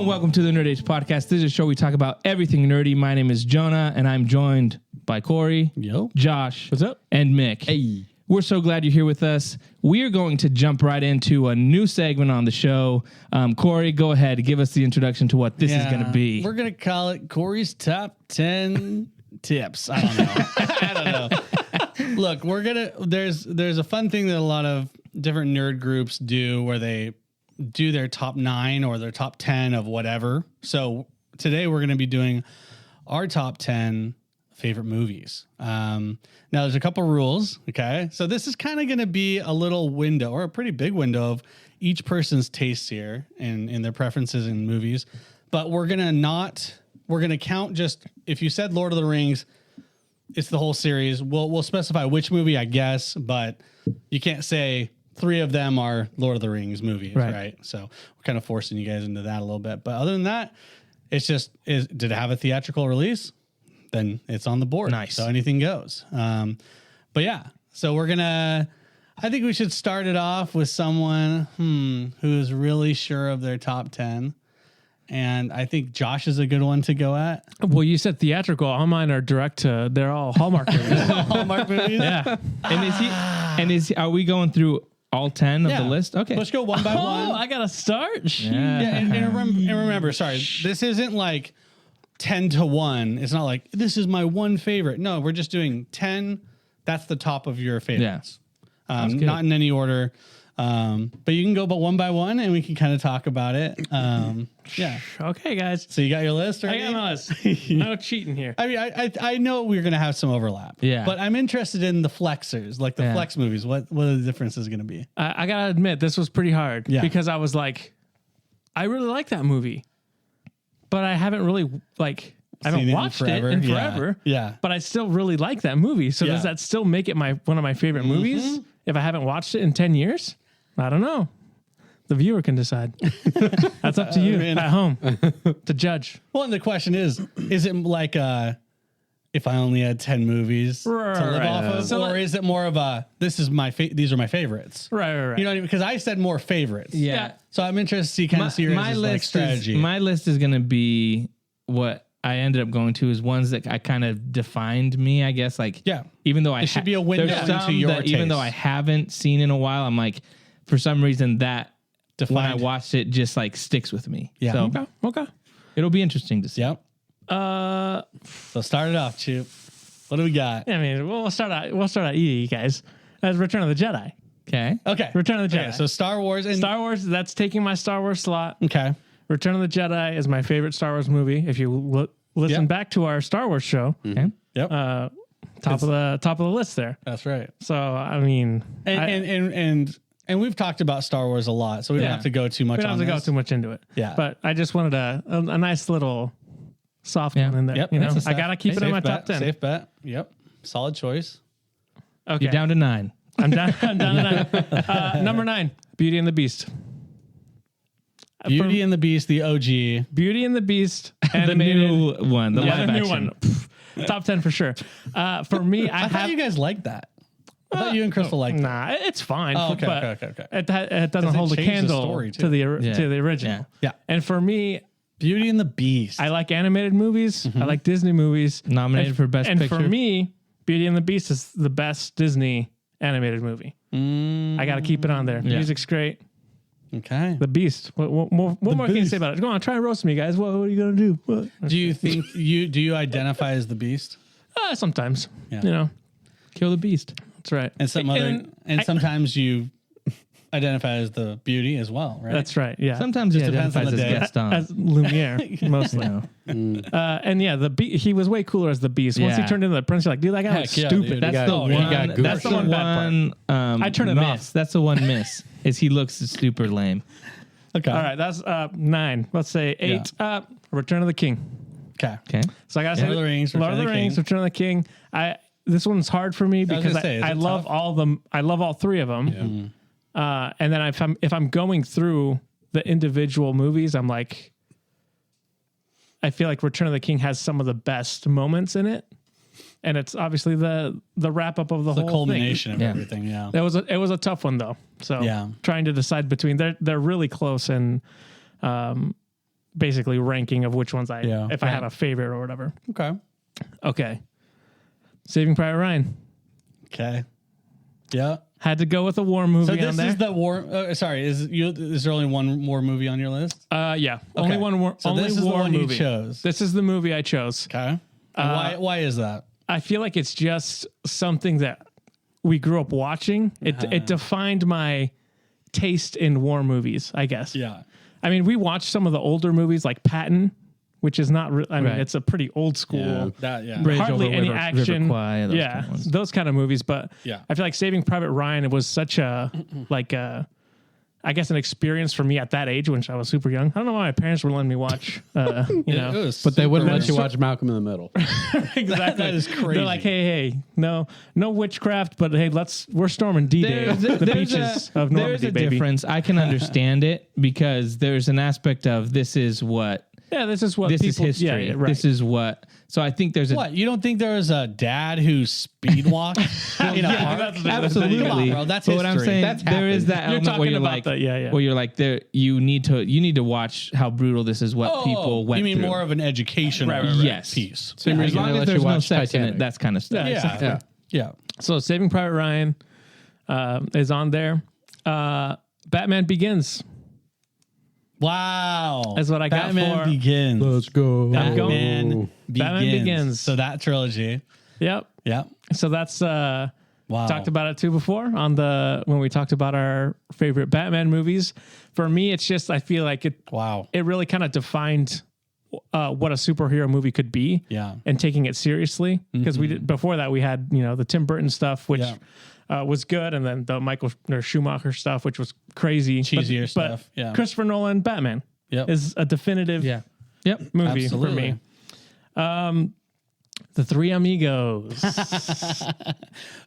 welcome to the Nerd Age Podcast. This is a show we talk about everything nerdy. My name is Jonah, and I'm joined by Corey, Josh, what's up, and Mick. Hey. We're so glad you're here with us. We are going to jump right into a new segment on the show. Corey, go ahead. Give us the introduction to what this is going to be. We're going to call it Corey's Top 10 Tips. I don't know. I don't know. Look, there's a fun thing that a lot of different nerd groups do where they do their top 9 or their top 10 of whatever. So today we're going to be doing our top 10 favorite movies. Now there's a couple rules. Okay. So this is kind of going to be a little window or a pretty big window of each person's tastes here and in their preferences in movies. But we're going to count just, if you said Lord of the Rings, it's the whole series. We'll specify which movie, I guess, but you can't say 3 of them are Lord of the Rings movies. Right. So we're kind of forcing you guys into that a little bit. But other than that, it's just, did it have a theatrical release? Then it's on the board. Nice. So anything goes. But yeah, so I think we should start it off with someone who's really sure of their top 10. And I think Josh is a good one to go at. Well, you said theatrical. All mine are direct to, they're all Hallmark movies. Hallmark movies? Yeah. And are we going through all 10 of the list? Okay. Let's go one by one. Oh, I got to start? Yeah. And remember, sorry, this isn't like 10 to 1. It's not like this is my one favorite. No, we're just doing 10. That's the top of your favorites. Yeah. Not in any order. But you can go one by one and we can kind of talk about it. Yeah. Okay, guys. So you got your list ready? I got my list. No cheating here. I mean, I know we're going to have some overlap. Yeah. But I'm interested in the flexers, like the flex movies. What are the differences going to be? I got to admit, this was pretty hard. Yeah. Because I was like, I really like that movie. But I haven't really, I haven't watched it in forever. Yeah. But I still really like that movie. So does that still make it one of my favorite movies if I haven't watched it in 10 years? I don't know. The viewer can decide. That's up to you at home to judge. Well, and the question is it like if I only had 10 movies to live off of? So or is it more of these are my favorites? Right. You know what I mean? Because I said more favorites. Yeah. So I'm interested to see your strategy. My list is going to be what I ended up going to is ones that I kind of defined me, I guess. Even though it should be a window into your taste. Even though I haven't seen in a while, I'm like, for some reason that when I watched it just sticks with me. Yeah. So Okay. It'll be interesting to see. Yep. So start it off, Chip. What do we got? I mean, we'll start out easy, guys. That's Return of the Jedi. Okay. Return of the Jedi. Okay, so Star Wars. That's taking my Star Wars slot. Okay. Return of the Jedi is my favorite Star Wars movie. If you listen back to our Star Wars show, okay. Yep. top of the list there. That's right. So I mean, and we've talked about Star Wars a lot, so we don't have to go too much. We don't have to go too much into it. Yeah. But I just wanted a nice little soft one in there. Yep. You know, I gotta keep it in my top 10. Safe bet. Yep. Solid choice. Okay. You're down to 9. I'm down to 9. Number 9, Beauty and the Beast. Beauty and the Beast, the OG. Beauty and the Beast, The new one. The live new action. one. Top 10 for sure. For me, I thought you guys liked that. I thought you and Crystal liked that. Nah, it's fine. Oh, okay. It doesn't hold a candle to the original. Yeah. And for me, Beauty and the Beast. I like animated movies. I like Disney movies. Nominated for Best Picture. And for me, Beauty and the Beast is the best Disney animated movie. I got to keep it on there. Yeah. Music's great. Okay. The Beast. What more can you say about it? Go on, try and roast me, guys. What are you going to do? What? Do you think do you identify as the Beast? Sometimes. Yeah. You know, Kill the Beast. that's right. And sometimes you identify as the Beauty as well, right? That's right. Yeah. Sometimes he depends on identifies the as day. Gaston. As Lumiere, mostly. And yeah, he was way cooler as the Beast. Once he turned into the prince, you're like, dude, that guy was stupid. Dude. That's the one. That's the one. I turn him off. That's the one miss. Is he looks super lame. Okay. All right, that's 9. Let's say 8. Return of the King. Okay. So I gotta say, Lord of the Rings, Lord of the Rings, Return of the King. This one's hard for me because I love all them. I love all 3 of them. Yeah. And then if I'm going through the individual movies, I'm like, I feel like Return of the King has some of the best moments in it, and it's obviously the wrap up of the whole culmination thing. of everything. Yeah. It was a tough one though. So trying to decide between they're really close, and basically ranking of which ones if I have a favorite or whatever. Okay. Saving Private Ryan. Okay. Yeah. Had to go with a war movie so this on there. is the war. Sorry, is there only one war movie on your list? Yeah. Only one war. So only this is war the one movie. you chose. This is the movie I chose. Okay. Why is that? I feel like it's just something that we grew up watching. It defined my taste in war movies, I guess. Yeah. I mean, we watched some of the older movies like Patton, which is not. I mean, it's a pretty old school. Hardly any action. River Kwai, those kind of ones. Those kind of movies. But Yeah. I feel like Saving Private Ryan, it was such a I guess an experience for me at that age, when I was super young. I don't know why my parents were letting me watch. But they wouldn't let you watch Malcolm in the Middle. Exactly. That is crazy. They're like, hey, no witchcraft, but hey, we're storming D-Day, the beaches of Normandy, there's a baby. difference. I can understand it because there's an aspect of this is what. Yeah, this is what This people, is history. Yeah, right. This is what. So I think there's a. What? You don't think there was a dad who speed walked in a park? Absolutely, Come on, bro. That's but history. what I'm saying, That's there is that You're element where talking you're about like, that, where you're like, there, you need to watch how brutal this is. What people went You mean through. more of an educational Yes. piece? Same As reason long they as let there's you no watch sex in Titanic. it, that's kind of stuff. Yeah, exactly. Yeah. Yeah. So Saving Private Ryan is on there. Batman Begins Wow. is what I got Batman for. Begins. Let's go. Batman Begins. So that trilogy. Yep. Yeah. So that's Wow. talked about it too before when we talked about our favorite Batman movies. For me, it's just I feel like it really kind of defined what a superhero movie could be. Yeah. And taking it seriously, because we did before that we had the Tim Burton stuff, which was good, and then the Michael Schumacher stuff, which was crazy, Cheesier but stuff. Yeah. Christopher Nolan Batman is a definitive movie Absolutely. for me. The Three Amigos.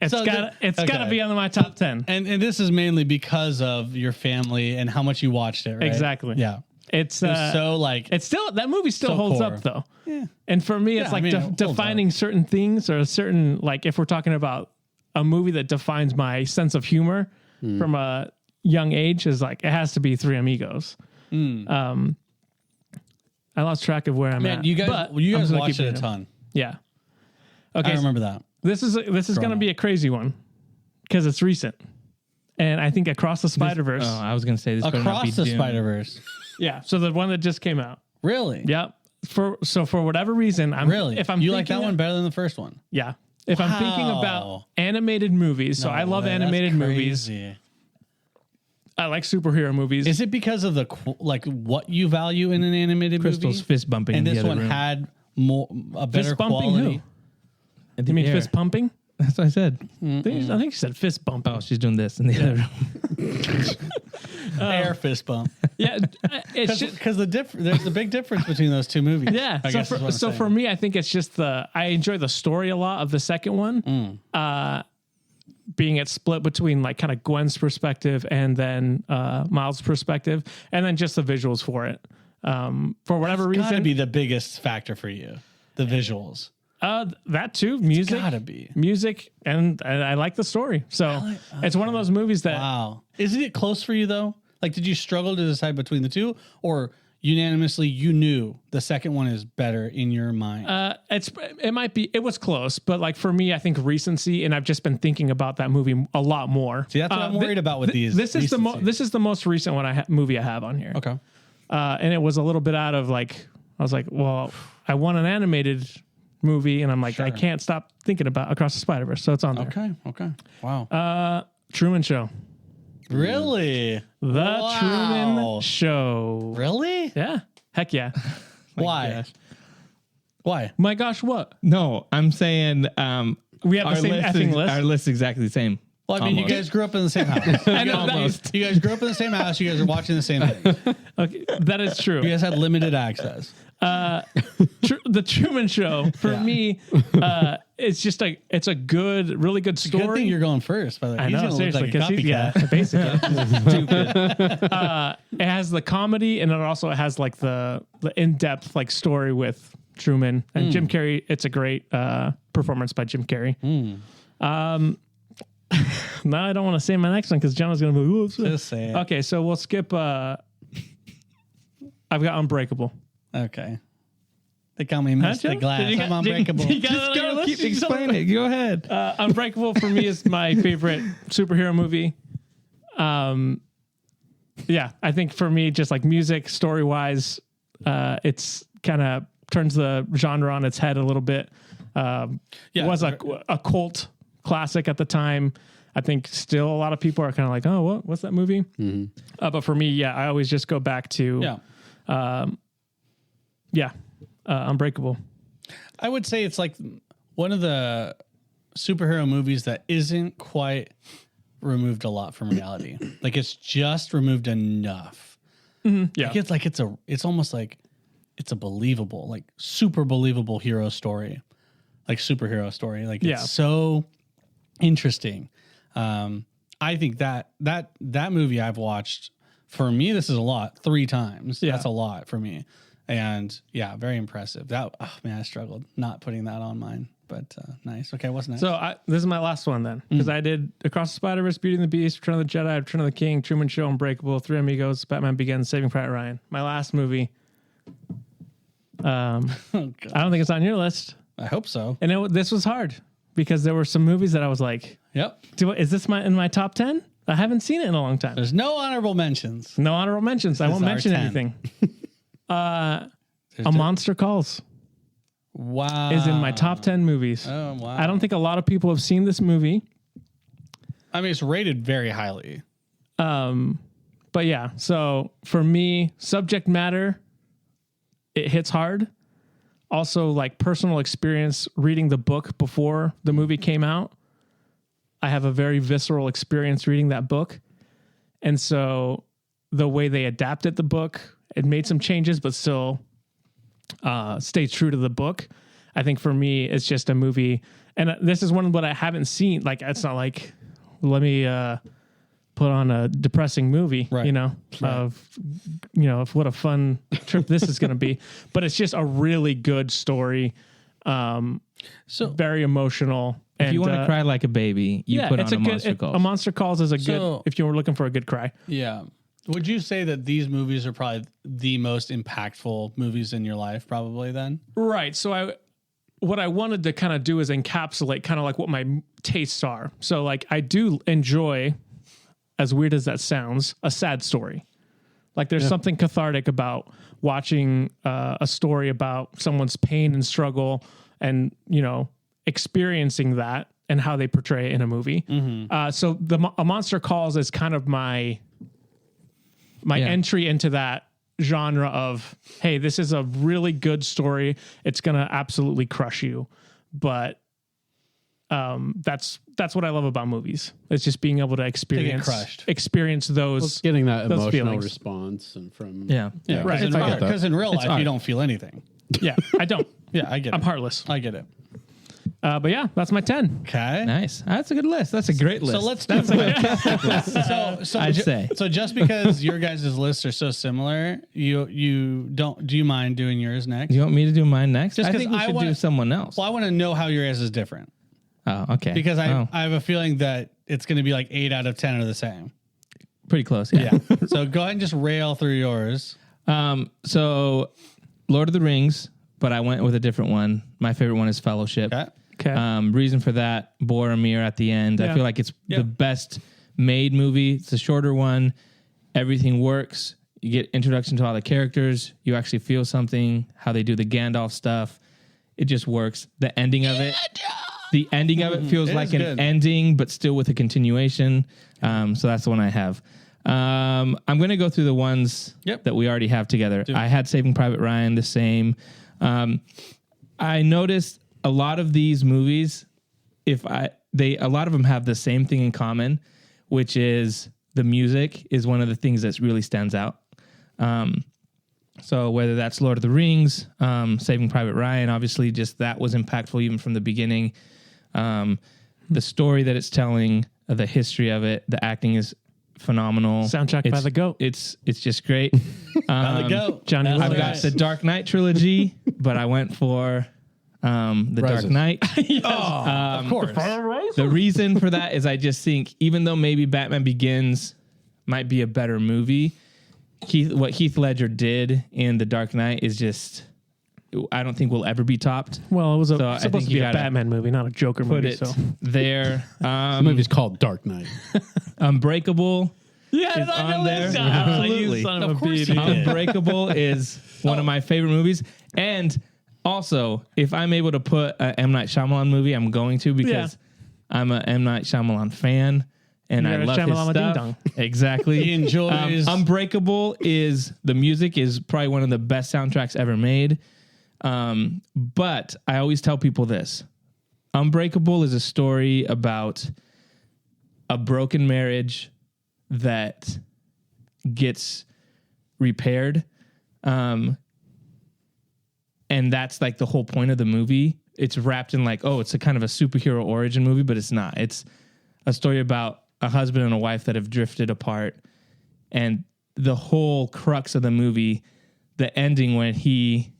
It's gotta be on my top 10. And this is mainly because of your family and how much you watched it, right? Exactly. Yeah. It's so like it's still that movie still so holds core. up though. Yeah. And for me, it's Yeah, like I mean, it holds defining certain things, or a certain, like if we're talking about a movie that defines my sense of humor from a young age, is like it has to be Three Amigos. I lost track of where I'm at. you guys but I'm gonna watched keep it a ton. Yeah. Okay. I remember that. This is going to be a crazy one because it's recent, and I think Across the Spider-Verse. Oh, I was gonna say this better not be Across the Dune. Spider-Verse. Yeah. So the one that just came out. Really? Yep. For whatever reason, If you like that one better than the first one. Yeah. If I'm thinking about animated movies, so I love animated movies. I like superhero movies. Is it because of the what you value in an animated Crystal's movie? fist bumping. And in this the one other room. had a better fist bumping quality. who? You mean fist pumping? That's what I said. I think you said fist bumping. Oh, she's doing this in the other room. Air fist bump. Yeah. It's just, Because there's a big difference between those two movies. yeah. I guess is what I'm So saying. for me, I think it's just I enjoy the story a lot of the second one. Being it split between like kind of Gwen's perspective and then Miles' perspective, and then just the visuals for it. For whatever It's gotta reason, be the biggest factor for you. The visuals. that too, music, Gotta be. music, and I like the story. So it's one of those movies that Wow. Isn't it close for you though? Like, did you struggle to decide between the two, or unanimously you knew the second one is better in your mind? it was close, but like for me, I think recency, and I've just been thinking about that movie a lot more. See, that's what I'm worried about with these. This is recency. this is the most recent one movie I have on here. Okay. And it was a little bit out of like, I was like, well, I want an animated movie, and I'm like, I can't stop thinking about Across the Spider-Verse, so it's on there. Okay. Wow. Truman Show. Really? The Truman Show. Really? Yeah. Heck yeah. Why? gosh. Why? My gosh, what? No, I'm saying We have the same effing list. Our list is exactly the same. Well, I mean, Almost. you guys grew up in the same house. I know that- You guys grew up in the same house. You guys are watching the same thing. Okay, that is true. You guys had limited access. The Truman Show for Yeah. me, it's just it's a really good story. Good thing you're going first, by the way. I He's know, gonna look seriously, like a copycat. basically. It has the comedy, and it also has like the in-depth like story with Truman and Jim Carrey. It's a great performance by Jim Carrey. Now I don't want to say my next one because John is going to be. Just say it. Okay, so we'll skip. I've got Unbreakable. Okay. They call me Mr. Glass. I'm unbreakable. Just go. Keep explaining it. Go ahead. Unbreakable for me is my favorite superhero movie. Yeah, I think for me, just like music, story wise, it's kind of turns the genre on its head a little bit. It was a cult classic at the time. I think still a lot of people are kind of like, oh, what's that movie? Mm-hmm. But for me, I always just go back to, Unbreakable. I would say it's like one of the superhero movies that isn't quite removed a lot from reality. Like it's just removed enough. Mm-hmm. Yeah. It's almost like it's a believable, like super believable hero story, like superhero story. Like it's so interesting. I think that movie I've watched, for me, this is a lot, 3 times. Yeah. That's a lot for me. And very impressive. I struggled not putting that on mine, but nice. Okay, what's next? So this is my last one then, because I did Across the Spider-Verse, Beauty and the Beast, Return of the Jedi, Return of the King, Truman Show, Unbreakable, Three Amigos, Batman Begins, Saving Private Ryan. My last movie. I don't think it's on your list. I hope so. And this was hard because there were some movies that I was like, "Yep, is this in my top 10? I haven't seen it in a long time." There's no honorable mentions. No honorable mentions. I won't mention anything. A Monster Calls. Wow. Is in my top 10 movies. Oh, wow. I don't think a lot of people have seen this movie. I mean, it's rated very highly. But yeah, so for me, subject matter, it hits hard. Also, like personal experience reading the book before the movie came out. I have a very visceral experience reading that book. And so the way they adapted the book, it made some changes, but still stayed true to the book. I think for me, it's just a movie. And this is one that I haven't seen. Like, it's not like, let me put on a depressing movie, of what a fun trip this is going to be. But it's just a really good story. So very emotional. If you want to cry like a baby, put on a Monster Calls. A Monster Calls is a good, if you were looking for a good cry. Yeah. Would you say that these movies are probably the most impactful movies in your life, probably then? Right. So what I wanted to kind of do is encapsulate kind of like what my tastes are. So like I do enjoy, as weird as that sounds, a sad story. Like there's something cathartic about watching a story about someone's pain and struggle and, experiencing that and how they portray it in a movie. Mm-hmm. So A Monster Calls is kind of my entry into that genre of, hey, this is a really good story. It's going to absolutely crush you. But that's what I love about movies. It's just being able to experience those, getting that those emotional feelings. response and from right. Because in real life you don't feel anything. Yeah, I don't. I get it. I'm heartless. I get it. But yeah, that's my 10. Okay, nice. That's a good list. That's a great list. So let's do so I'd say. So just because your guys' lists are so similar, you don't. Do you mind doing yours next? You want me to do mine next? Just I think we should do someone else. Well, I want to know how your guys is different. Oh, okay. Because I have a feeling that it's going to be like 8 out of 10 are the same. Pretty close. Yeah. So go ahead and just rail through yours. So Lord of the Rings, but I went with a different one. My favorite one is Fellowship. Okay. Reason for that, Boromir at the end. I feel like it's the best made movie. It's a shorter one. Everything works. You get introduction to all the characters. You actually feel something, how they do the Gandalf stuff. It just works. The ending of it. The ending of it feels like an ending, but still with a continuation. So that's the one I have. I'm going to go through the ones that we already have together. I had Saving Private Ryan, the same. I noticed a lot of these movies, a lot of them have the same thing in common, which is the music is one of the things that really stands out. So whether that's Lord of the Rings, Saving Private Ryan, obviously just that was impactful even from the beginning. The story that it's telling, the history of it, the acting is phenomenal. Soundtrack by the GOAT. It's just great. By the GOAT. Johnny I've got the Dark Knight trilogy, but I went for the Dark Knight. Of course. The reason for that is I just think even though maybe Batman Begins might be a better movie, what Heath Ledger did in The Dark Knight is just, I don't think will ever be topped. Well, it was supposed to be a Batman movie, not a Joker movie. Put it there. The movie's called Dark Knight. Unbreakable. Yeah, is on there. Absolutely. Of course he did. Unbreakable is one of my favorite movies. And also, if I'm able to put an M. Night Shyamalan movie, I'm going to, because I'm a M. Night Shyamalan fan. And I love his stuff. Exactly. He enjoys. Unbreakable is, the music is probably one of the best soundtracks ever made. But I always tell people this. Unbreakable is a story about a broken marriage that gets repaired. And that's like the whole point of the movie. It's wrapped in like, oh, it's a kind of a superhero origin movie, but it's not. It's a story about a husband and a wife that have drifted apart. And the whole crux of the movie, the ending when he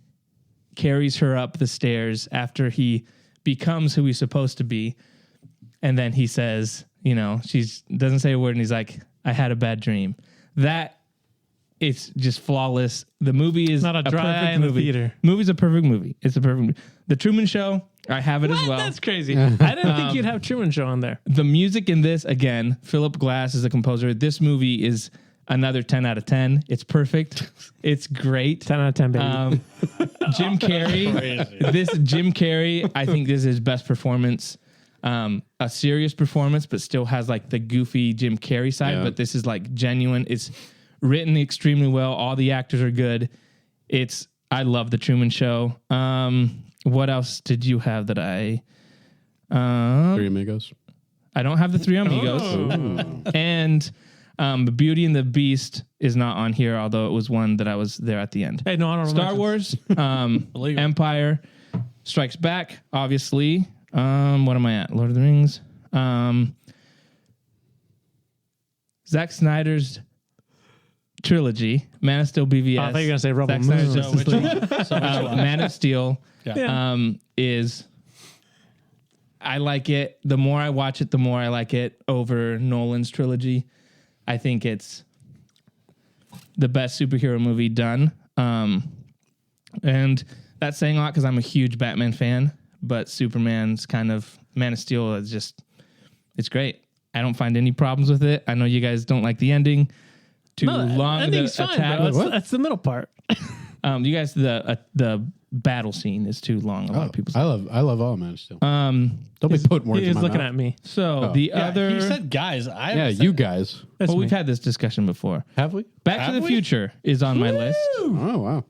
carries her up the stairs after he becomes who he's supposed to be. And then he says, you know, doesn't say a word, and he's like, I had a bad dream. That, it's just flawless. The movie is not a dry eye in the theater. Movie's a perfect movie. It's a perfect movie. The Truman Show, I have it as well. That's crazy. I didn't think you'd have Truman Show on there. The music in this, again, Philip Glass is the composer. This movie is another 10 out of 10. It's perfect. It's great. 10 out of 10, baby. Jim Carrey. Jim Carrey, I think this is his best performance. A serious performance, but still has like the goofy Jim Carrey side. Yeah. But this is like genuine. It's written extremely well. All the actors are good. I love The Truman Show. What else did you have that I... Three Amigos. I don't have the Three Amigos. Oh. And Beauty and the Beast is not on here, although it was one that I was there at the end. Hey, no, I don't Star Wars, Empire Strikes Back, obviously. What am I at? Lord of the Rings. Zack Snyder's trilogy, Man of Steel, BVS. I thought you were going to say Rebel Moon. Man of Steel is... I like it. The more I watch it, the more I like it over Nolan's trilogy. I think it's the best superhero movie done. And that's saying a lot because I'm a huge Batman fan, but Superman's kind of Man of Steel is just, it's great. I don't find any problems with it. I know you guys don't like the ending. Too long. Ending's fine, bro. That's the middle part. You guys, the battle scene is too long. A lot of people say. I love all Man of Steel. Don't be putting words in my mouth. He's looking at me. So the other... He said guys. You guys. Well, we've had this discussion before. Have we? Back to the Future is on my list. Oh, wow.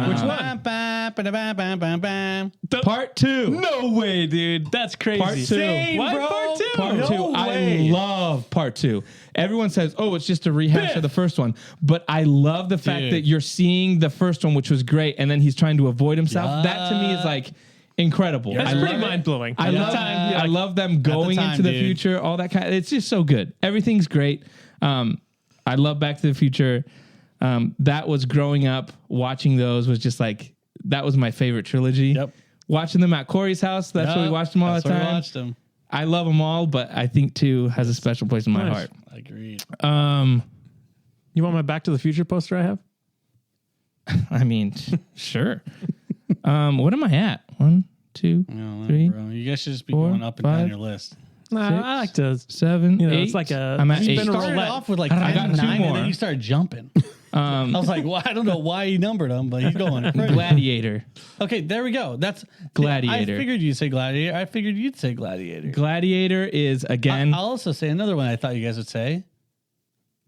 Which one? Part 2. No way, dude. That's crazy. Part 2. Same, what? Bro. Part 2. Part 2. No I way. love Part 2. Everyone says, oh, it's just a rehash of the first one. But I love the fact that you're seeing the first one, which was great, and then he's trying to avoid himself. Yeah. That to me is like incredible. That's pretty mind-blowing. I love them going into the future, all that kind of... It's just so good. Everything's great. I love Back to the Future. That was growing up, watching those was just like... That was my favorite trilogy. Yep. Watching them at Corey's house. That's where we watched them all the time. We watched them. I love them all, but I think 2 has a special place in my heart. Agreed. You want my Back to the Future poster I have? I mean, sure. What am I at? 1, 2, 3. Bro. You guys should just be going up and down your list. I like to 7, 8. It's like a. I'm at 8. You started off with like 5 and 9, and then you started jumping. I was like, well, I don't know why he numbered them, but he's going. Gladiator. Okay, there we go. That's Gladiator. I figured you'd say Gladiator. I figured you'd say Gladiator. Gladiator is, again... I'll also say another one I thought you guys would say.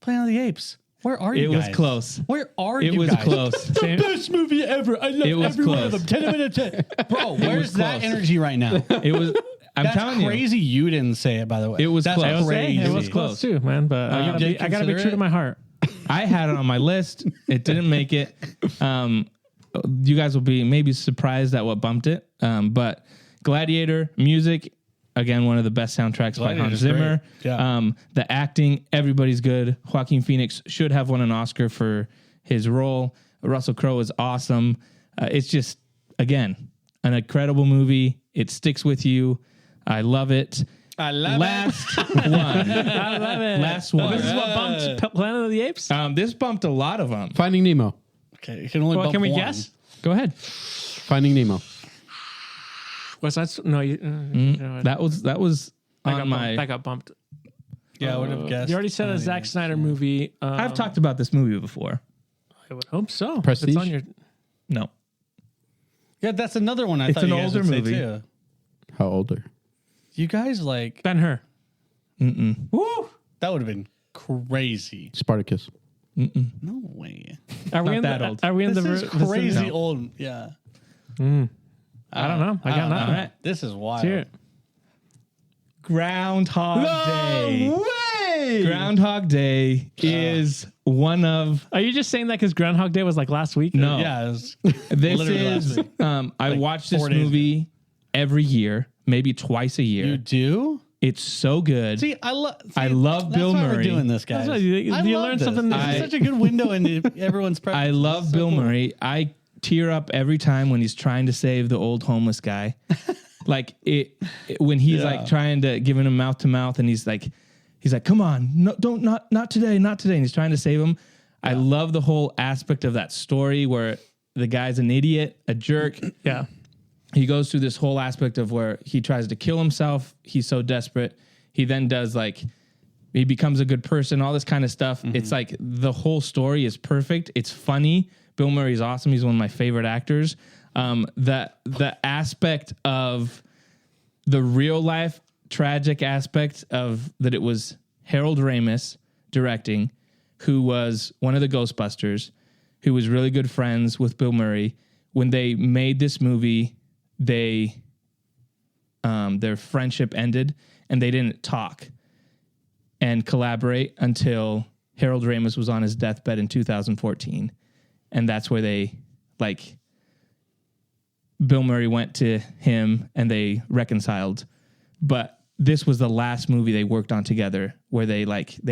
Planet of the Apes. Where are you guys? It was close. Where are you guys? It was close. The best movie ever. I love every one of them. 10 out of 10. Bro, where's that energy right now? It was... I'm telling you. That's crazy you didn't say it, by the way. It was close. Crazy. It was close too, man. But I gotta be true to my heart. I had it on my list. It didn't make it. You guys will be maybe surprised at what bumped it. But Gladiator, music, again, one of the best soundtracks by Hans Zimmer. Yeah. The acting, everybody's good. Joaquin Phoenix should have won an Oscar for his role. Russell Crowe is awesome. It's just, again, an incredible movie. It sticks with you. I love it. I love last one. I love it. Last one. This is what bumped Planet of the Apes. This bumped a lot of them. Finding Nemo. Okay, you can only bump Can we one. guess? Go ahead. Finding Nemo. Was that no? That was on my. That got bumped. Yeah, I would have guessed. You already said a Zack Snyder movie. I've talked about this movie before. I would hope so. Prestige? It's on your. No. Yeah, that's another one. I It's thought an you guys older would say movie. too. How older? You guys like Ben-Hur. woo? That would have been crazy. Spartacus. No way. Are we Not in that the, old. Are we in This the is this crazy no. old. Yeah. I don't know. I got nothing. All right. This is wild. Let's hear it. Groundhog Day. way. Groundhog Day is one of. Are you just saying that because Groundhog Day was like last week? No. Yeah, it was This literally last is. week. I watch this 4 days movie every year, maybe twice a year. You do? It's so good. See, I love Bill That's why Murray. we're doing this, guys. That's why you I learn love this. something This new. is such a good window into everyone's presence. I love Bill Murray. I tear up every time when he's trying to save the old homeless guy. Like when he's like trying to giving him mouth to mouth, and he's like, come on, no, don't not today, not today. And he's trying to save him. Yeah. I love the whole aspect of that story where the guy's an idiot, a jerk. Yeah. He goes through this whole aspect of where he tries to kill himself. He's so desperate. He then does he becomes a good person, all this kind of stuff. Mm-hmm. It's like the whole story is perfect. It's funny. Bill Murray's awesome. He's one of my favorite actors. The aspect of the real life tragic aspect of that it was Harold Ramis directing, who was one of the Ghostbusters, who was really good friends with Bill Murray. When they made this movie, their friendship ended and they didn't talk and collaborate until Harold Ramis was on his deathbed in 2014. And that's where Bill Murray went to him and they reconciled. But this was the last movie they worked on together where they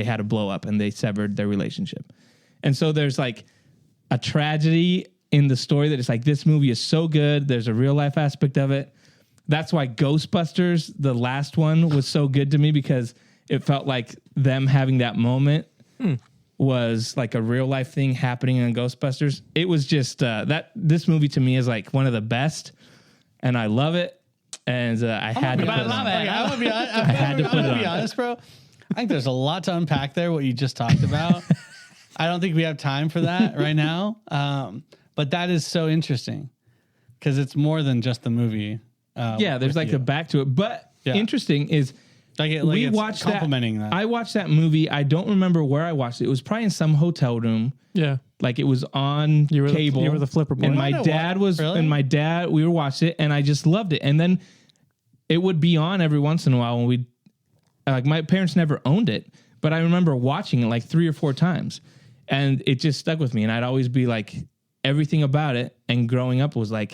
had a blow up and they severed their relationship. And so there's a tragedy in the story that it's this movie is so good. There's a real life aspect of it. That's why Ghostbusters, the last one, was so good to me, because it felt like them having that moment was like a real life thing happening in Ghostbusters. It was just this movie to me is one of the best, and I love it. And I had to put it on. I'm gonna be honest, bro. I think there's a lot to unpack there. What you just talked about. I don't think we have time for that right now. But that is so interesting because it's more than just the movie. There's a back to it. But interesting is we watched complimenting that. I watched that movie. I don't remember where I watched it. It was probably in some hotel room. Yeah. It was on cable. You were the flipper boy. And my dad we were watching it, and I just loved it. And then it would be on every once in a while when we my parents never owned it, but I remember watching it 3 or 4 times. And it just stuck with me. And I'd always be everything about it. And growing up was and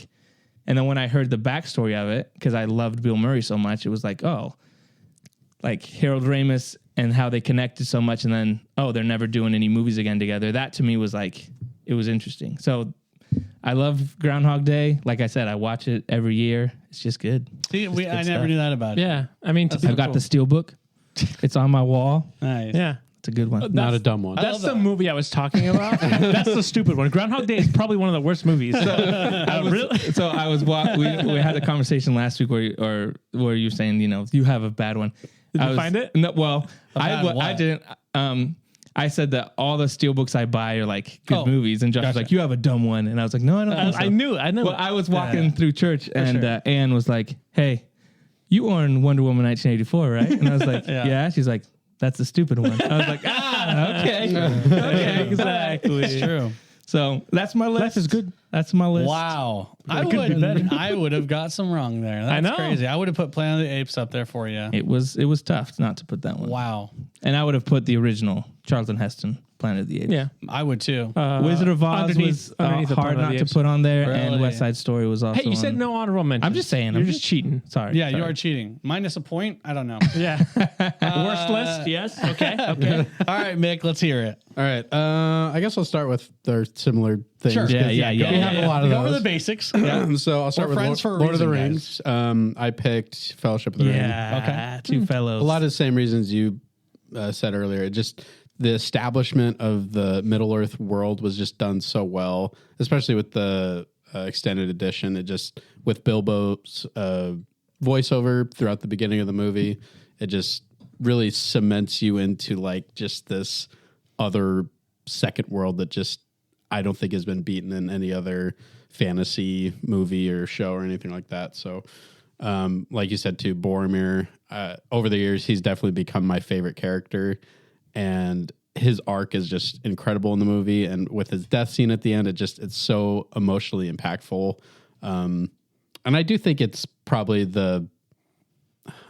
then when I heard the backstory of it, because I loved Bill Murray so much, it was Harold Ramis and how they connected so much. And then, they're never doing any movies again together. That to me was it was interesting. So I love Groundhog Day. Like I said, I watch it every year. It's just good. See, I never knew that about it. Yeah. I mean, I've got the Steelbook. It's on my wall. Nice. Yeah. It's a good one. Not a dumb one. That's the movie I was talking about. That's the stupid one. Groundhog Day is probably one of the worst movies. We had a conversation last week where you're saying, you have a bad one. Did you find it? No, well, I didn't. I said that all the Steelbooks I buy are good movies, and Josh was like, "You have a dumb one," and I was like, "No, I don't." Think so. I knew. Well, I was walking through church, and Anne was like, "Hey, you own Wonder Woman 1984, right?" And I was like, "Yeah." She's like, "That's the stupid one." I was like, okay, okay, exactly. It's true. So that's my list. Life is good. That's my list. Wow. It could be better. I would have got some wrong there. That's I know. crazy. I would have put Planet of the Apes up there for you. It was tough not to put that one. Wow. And I would have put the original Charlton Heston Planet of the Apes. Yeah, I would too. Wizard of Oz was underneath the hard Planet of not the to Apes. put on there, Really? and West Side Story was also. Hey, you said no honorable mentions. I'm just saying. You're just cheating. Sorry. Yeah, you sorry. are cheating. Minus a point? I don't know. Yeah. Worst list? Yes. Okay. Okay. All right, Mick, let's hear it. All right. I guess I'll start with their similar things. Sure. Yeah, 'cause yeah, yeah. We have a lot of Go over those. the basics. Yeah. So I'll start We're with friends for a Lord of the reason, Rings. I picked Fellowship of the Ring. Yeah. Two fellows. A lot of the same reasons you said earlier. It just the establishment of the Middle Earth world was just done so well, especially with the extended edition. It just with Bilbo's voiceover throughout the beginning of the movie, it just really cements you into like just this other second world that just I don't think has been beaten in any other fantasy movie or show or anything like that. So, like you said too, Boromir. Over the years, he's definitely become my favorite character, and his arc is just incredible in the movie. And with his death scene at the end, it's so emotionally impactful. And I do think it's probably I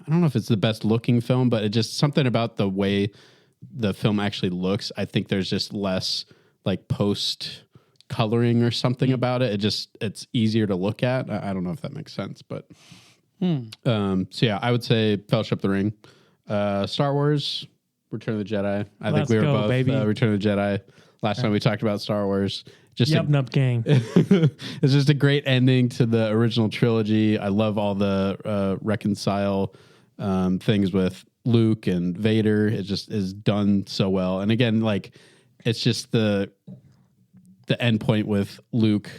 don't know if it's the best looking film, but it just something about the way the film actually looks. I think there's just less like post coloring or something about it. It's easier to look at. I don't know if that makes sense, but so yeah, I would say Fellowship of the Ring, Star Wars, Return of the Jedi. I think we were both Return of the Jedi. Last time we talked about Star Wars, just Nup gang. It's just a great ending to the original trilogy. I love all the reconcile things with Luke and Vader. It just is done so well. And again, like it's just the end point with Luke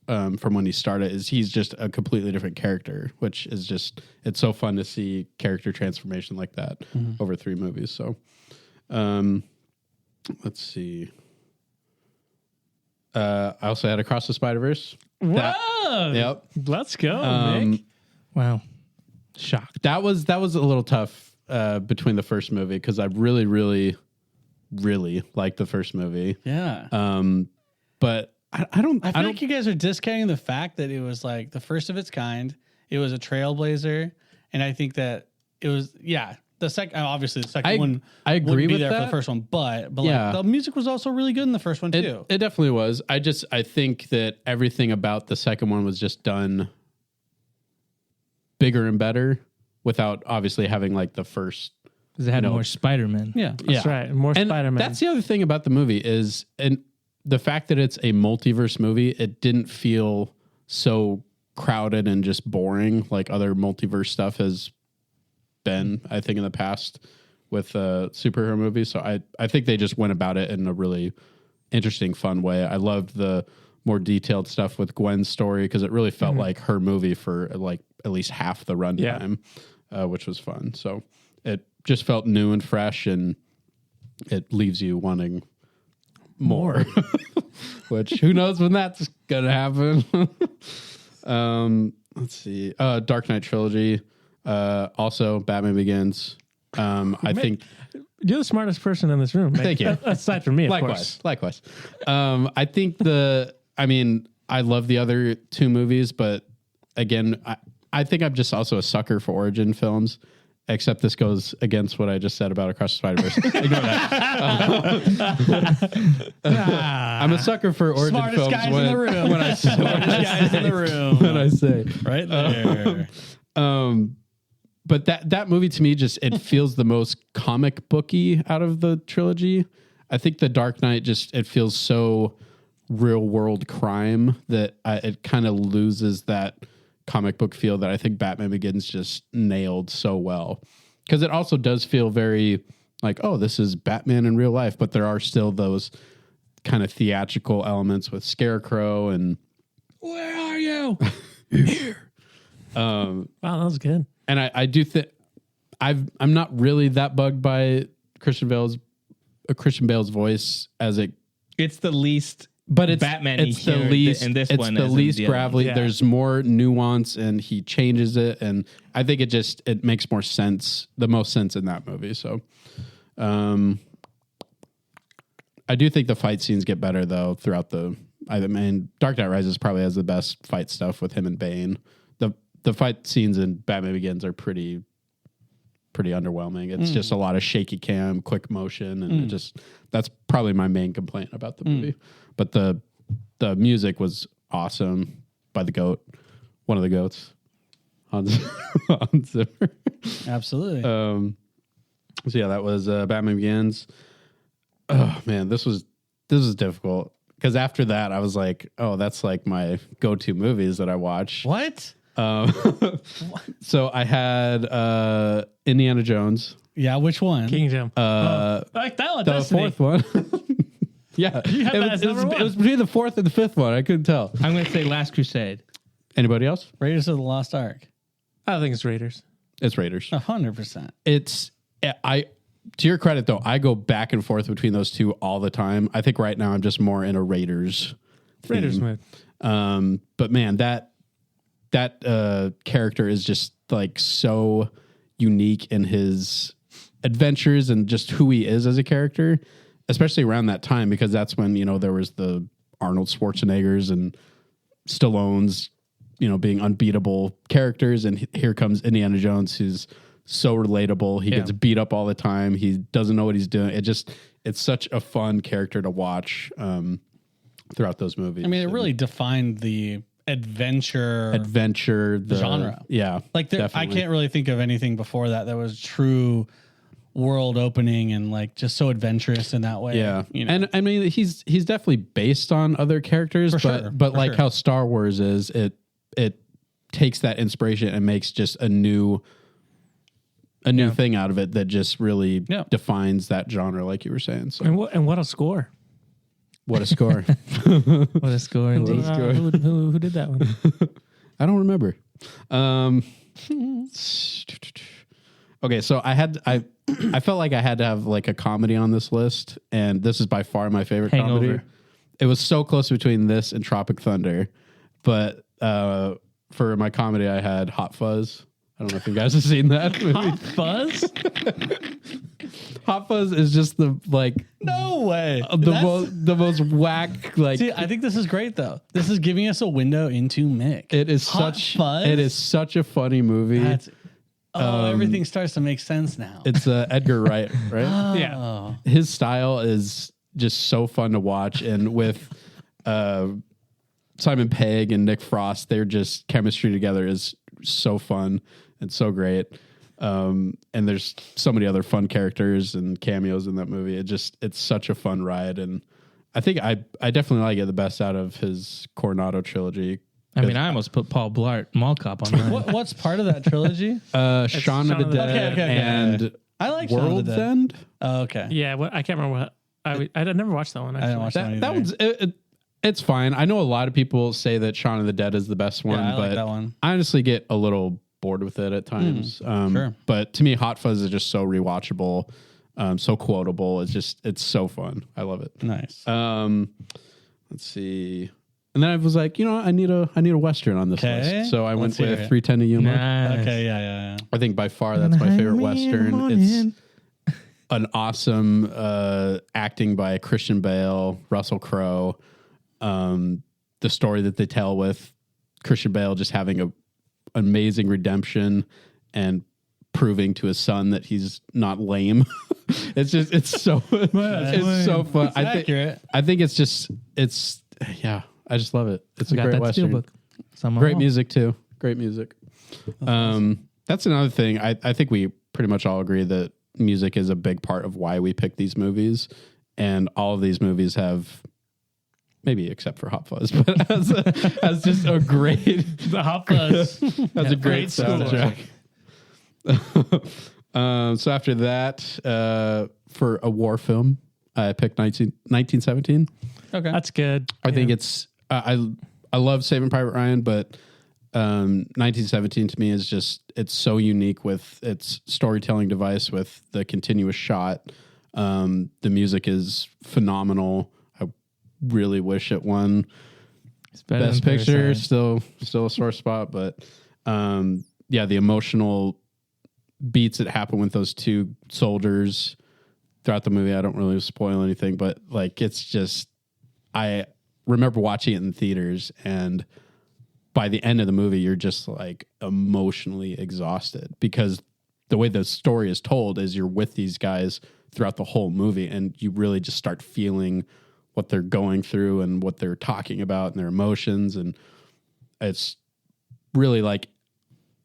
from when he started is he's just a completely different character, which is just it's so fun to see character transformation like that over 3 movies. So let's see. I also had Across the Spider-Verse. Whoa! Yep. Let's go, Nick. Wow. Shocked. That was a little tough between the first movie because I really, really, really liked the first movie. Yeah. But I don't. I feel like you guys are discounting the fact that it was like the first of its kind. It was a trailblazer, and I think that it was the second. Obviously, the second one. I agree wouldn't be with there that. for the first one, but Yeah. like, the music was also really good in the first one too. It definitely was. I think that everything about the second one was just done bigger and better without obviously having like the first. Because it had more Spider-Man. Yeah. That's right. More And Spider-Man. that's the other thing about the movie is, and the fact that it's a multiverse movie, it didn't feel so crowded and just boring like other multiverse stuff has been, I think, in the past with superhero movies. So I think they just went about it in a really interesting, fun way. I loved the more detailed stuff with Gwen's story because it really felt like her movie for like at least half the runtime, which was fun. So it just felt new and fresh, and it leaves you wanting more. Which who knows when that's gonna happen. Let's see. Dark Knight trilogy. Also Batman Begins. I think You're the smartest person in this room. Thank you. Aside from me, of course. Likewise. I think I love the other 2 movies, but again, I think I'm just also a sucker for origin films. Except this goes against what I just said about Across the Spider-Verse. Ignore that. I'm a sucker for origin Smartest films. guys in the room. Smartest guys in the room. When I say Right there. But that movie to me it feels the most comic booky out of the trilogy. I think The Dark Knight it feels so real world crime that it kind of loses that comic book feel that I think Batman Begins just nailed so well. Because it also does feel very like, oh, this is Batman in real life, but there are still those kind of theatrical elements with Scarecrow and Where are you? here. Wow, that was good. And I do think I'm not really that bugged by Christian Bale's voice as It's the least. but it's Batman-y it's the here least in this it's one the as in least the other gravelly. one. Yeah. There's more nuance and he changes it, and I think it makes more sense, the most sense in that movie. So I do think the fight scenes get better though throughout Dark Knight Rises probably has the best fight stuff with him and Bane. The fight scenes in Batman Begins are pretty pretty underwhelming. It's just a lot of shaky cam, quick motion, and that's probably my main complaint about the movie. But the music was awesome by the GOAT, one of the GOATs, Hans Zimmer. Absolutely. So yeah, that was Batman Begins. Oh man, this was difficult because after that I was like, oh, that's like my go-to movies that I watch. What? So I had Indiana Jones. Yeah, which one? Kingdom. I like that one. The Destiny. fourth one. Yeah, it was between the fourth and the fifth one. I couldn't tell. I'm going to say Last Crusade. Anybody else? Raiders of the Lost Ark. I think it's Raiders. It's Raiders. 100%. It's to your credit though, I go back and forth between those two all the time. I think right now I'm just more in a Raiders mood. But man, that character is just like so unique in his adventures and just who he is as a character, especially around that time, because that's when, there was the Arnold Schwarzeneggers and Stallones, being unbeatable characters. And here comes Indiana Jones, who's so relatable. He gets beat up all the time. He doesn't know what he's doing. It's such a fun character to watch throughout those movies. I mean, it really defined the adventure, the genre. Yeah. Like I can't really think of anything before that was true world opening and like just so adventurous in that way. Yeah. And I mean, he's definitely based on other characters, but like how Star Wars is, it takes that inspiration and makes just a new thing out of it that just really defines that genre, like you were saying. So and what a score! What a score! What a score indeed. Who did that one? I don't remember. Okay, so I felt like I had to have like a comedy on this list, and this is by far my favorite Hangover. comedy. It was so close between this and Tropic Thunder, but for my comedy, I had Hot Fuzz. I don't know if you guys have seen that movie. Hot Fuzz? Hot Fuzz is just the no way. The most whack See, I think this is great though. This is giving us a window into Mick. It is Hot Fuzz? It is such a funny movie. Everything starts to make sense now. It's Edgar Wright, right? Oh. Yeah. His style is just so fun to watch, and with Simon Pegg and Nick Frost, their just chemistry together is so fun and so great. And there's so many other fun characters and cameos in that movie. It's such a fun ride, and I think I definitely like it the best out of his Coronado trilogy. I mean, I almost put Paul Blart Mall Cop on that. What's part of that trilogy? Shaun of the Dead and I like Shaun of the World's Dead. End. Oh, okay. Yeah, I can't remember what I never watched that one. Actually. I didn't watch that one That either. one's it's fine. I know a lot of people say that Shaun of the Dead is the best one, I but like that one. I honestly get a little bored with it at times. Sure. But to me, Hot Fuzz is just so rewatchable, so quotable. It's so fun. I love it. Nice. Let's see. And then I was like, I need a Western on this list. So I went with 3:10 to Yuma. Nice. Okay, yeah. I think by far that's my favorite Western. It's an awesome acting by Christian Bale, Russell Crowe. The story that they tell with Christian Bale just having an amazing redemption and proving to his son that he's not lame. it's so fun. It's accurate. I think it's I just love it. It's a great Western. Great music too. Great music. That's another thing. I think we pretty much all agree that music is a big part of why we pick these movies, and all of these movies have, maybe except for Hot Fuzz, but has just a great The Hot Fuzz has a great soundtrack. So after that, for a war film, I picked 1917. Okay, that's good. I think it's I love Saving Private Ryan, but 1917 to me is just, it's so unique with its storytelling device, with the continuous shot. The music is phenomenal. I really wish it won Best Picture. Still a sore spot, but the emotional beats that happen with those two soldiers throughout the movie. I don't really spoil anything, but like, it's just, I remember watching it in theaters, and by the end of the movie, you're just like emotionally exhausted because the way the story is told is you're with these guys throughout the whole movie, and you really just start feeling what they're going through and what they're talking about and their emotions. And it's really like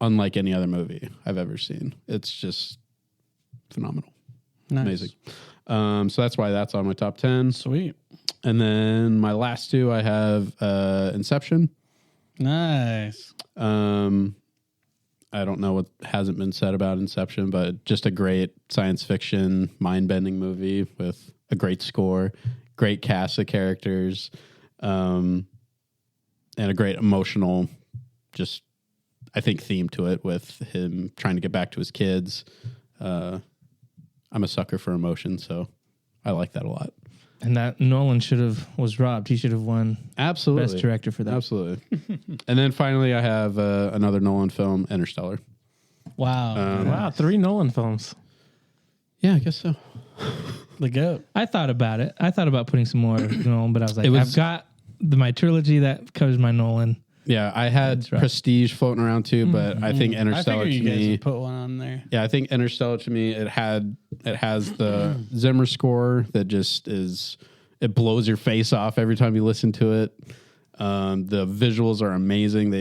unlike any other movie I've ever seen. It's just phenomenal. Nice. Amazing. So that's why that's on my top 10. Sweet. And then my last two, I have Inception. Nice. I don't know what hasn't been said about Inception, but just a great science fiction, mind-bending movie with a great score, great cast of characters, and a great emotional, just, I think, theme to it with him trying to get back to his kids. I'm a sucker for emotion, so I like that a lot. And that Nolan was robbed. He should have won Absolutely Best Director for that. Absolutely. And then finally, I have another Nolan film, Interstellar. Wow. Wow, 3 Nolan films. Yeah, I guess so. The GOAT. I thought about it. I thought about putting some more Nolan, but I was like, I've got my trilogy that covers my Nolan. Yeah, I had Prestige floating around too, but I think Interstellar I to you guys me would put one on there. Yeah, I think Interstellar to me it has the Zimmer score that just it blows your face off every time you listen to it. The visuals are amazing.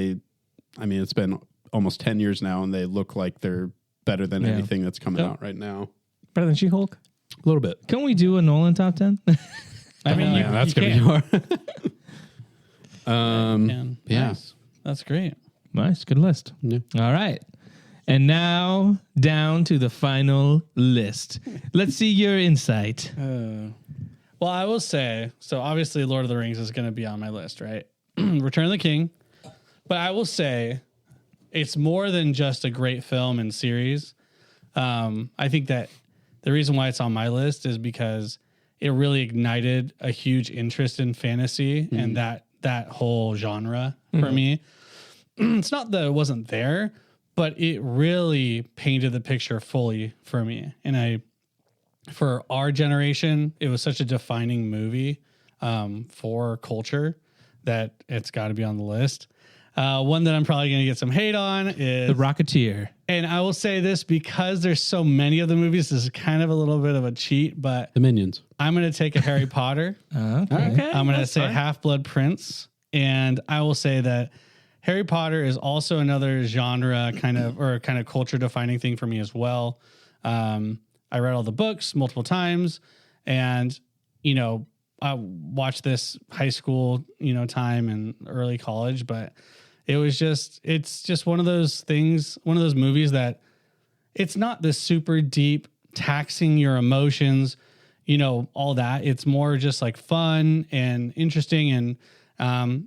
It's been almost 10 years now and they look like they're better than anything that's coming out right now. Better than She-Hulk? A little bit. Can we do a Nolan top 10? That's going to be hard. Yeah. Nice. That's great. Nice, good list. Yeah. All right. And now down to the final list. Let's see your insight. Well, I will say, so obviously Lord of the Rings is going to be on my list, right? Return of the King. But I will say it's more than just a great film and series. I think that the reason why it's on my list is because it really ignited a huge interest in fantasy and that whole genre for me. It's not that it wasn't there, but it really painted the picture fully for me. And for our generation, it was such a defining movie for culture that it's got to be on the list. One that I'm probably going to get some hate on is The Rocketeer. And I will say this because there's so many of the movies. This is kind of a little bit of a cheat, but The Minions. I'm going to take a Harry Potter. Okay. I'm going to say Half-Blood Prince. And I will say that Harry Potter is also another genre kind of culture defining thing for me as well. I read all the books multiple times and, I watched this high school, time and early college, but it's just one of those things, one of those movies that it's not this super deep taxing your emotions, all that. It's more just like fun and interesting and,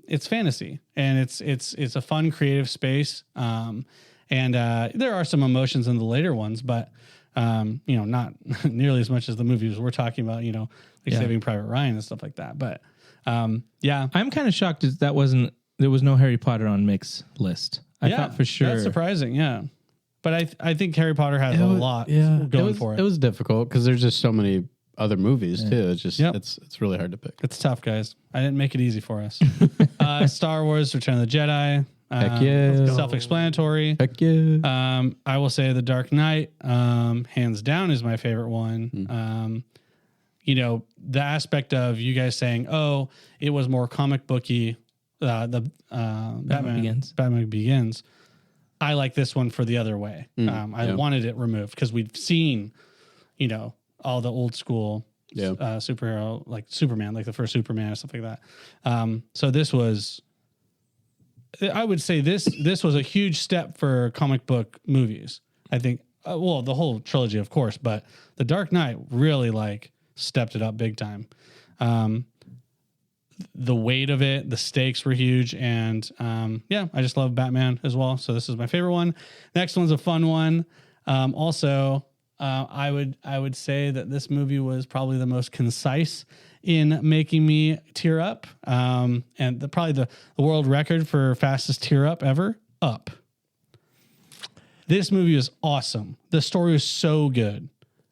it's fantasy and it's a fun creative space. And there are some emotions in the later ones, but, not nearly as much as the movies we're talking about, Saving Private Ryan and stuff like that. But, yeah, I'm kind of shocked that there was no Harry Potter on Mick's list. I thought for sure. That's surprising. Yeah. But I think Harry Potter has a lot going for it. It was difficult because there's just so many other movies too. It's just it's really hard to pick. It's tough, guys. I didn't make it easy for us. Star Wars: Return of the Jedi. Heck yeah. Self-explanatory. Heck yeah. I will say The Dark Knight, hands down, is my favorite one. The aspect of you guys saying, "Oh, it was more comic booky." Batman Begins. I like this one for the other way. I wanted it removed because we've seen, all the old school superhero, like Superman, like the first Superman and stuff like that. So this was, I would say this was a huge step for comic book movies. I think, the whole trilogy, of course, but The Dark Knight really stepped it up big time. The weight of it, the stakes were huge, and I just love Batman as well. So this is my favorite one. Next one's a fun one. I would say that this movie was probably the most concise in making me tear up, and probably the world record for fastest tear up ever. Up. This movie was awesome. The story was so good.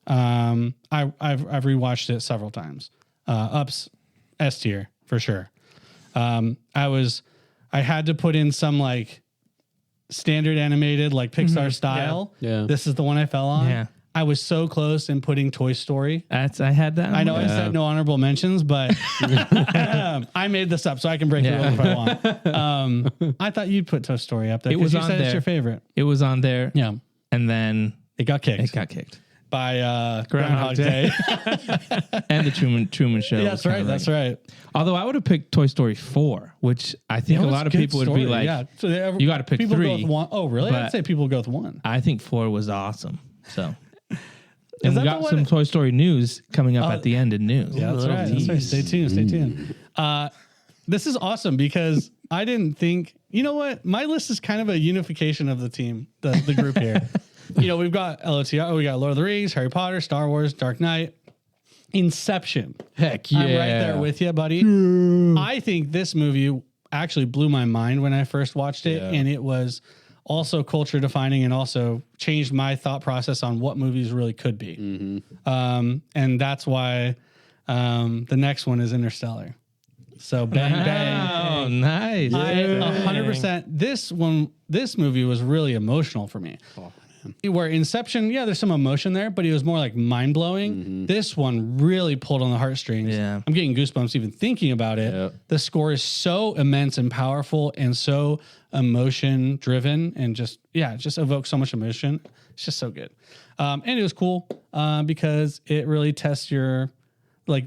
I've rewatched it several times. Up's S tier for sure. I had to put in some standard animated, like Pixar style. Yeah. This is the one I fell on. Yeah. I was so close in putting Toy Story. I had that. I know I said no honorable mentions, but I made this up so I can break the rules if I want. I thought you'd put Toy Story up there. It was you on said there. It's your favorite. It was on there. Yeah. And then It got kicked by Groundhog Day. and the Truman Show. Yeah, that's right. That's right. Although I would have picked Toy Story 4, which I think a lot of people would be like, so you got to pick people 3. Go with 1. Oh, really? I'd say people go with 1. I think 4 was awesome. So, and that we got the some one- Toy Story news coming up at the end in news. Yeah, that's right. That's right. Stay tuned. Stay tuned. This is awesome because I didn't think, you know what? My list is kind of a unification of the team, the group here. We've got LOTR, we got Lord of the Rings, Harry Potter, Star Wars, Dark Knight, Inception. Heck yeah. I'm right there with you, buddy. I think this movie actually blew my mind when I first watched it, and it was also culture defining and also changed my thought process on what movies really could be. Mm-hmm. And that's why the next one is Interstellar. So bang, bang. Oh, nice. 100%. This movie was really emotional for me. Oh, where Inception, there's some emotion there, but it was more like mind blowing. Mm-hmm. This one really pulled on the heartstrings. Yeah. I'm getting goosebumps even thinking about it. Yep. The score is so immense and powerful and so emotion driven and just evokes so much emotion. It's just so good. And it was cool because it really tests your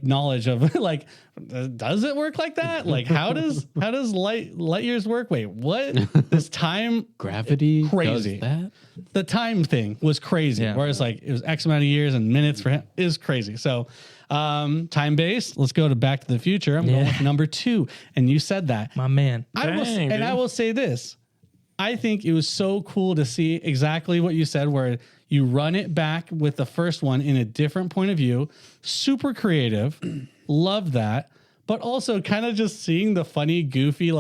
knowledge of does it work like that? How does light years work? Wait, what? This time gravity crazy. Does that? The time thing was crazy. Yeah. Whereas it was X amount of years and minutes for him is crazy. So time based, let's go to Back to the Future. I'm going with number 2. And you said that. My man. I will say this. I think it was so cool to see exactly what you said, where you run it back with the first one in a different point of view. Super creative. Love that. But also kind of just seeing the funny, goofy,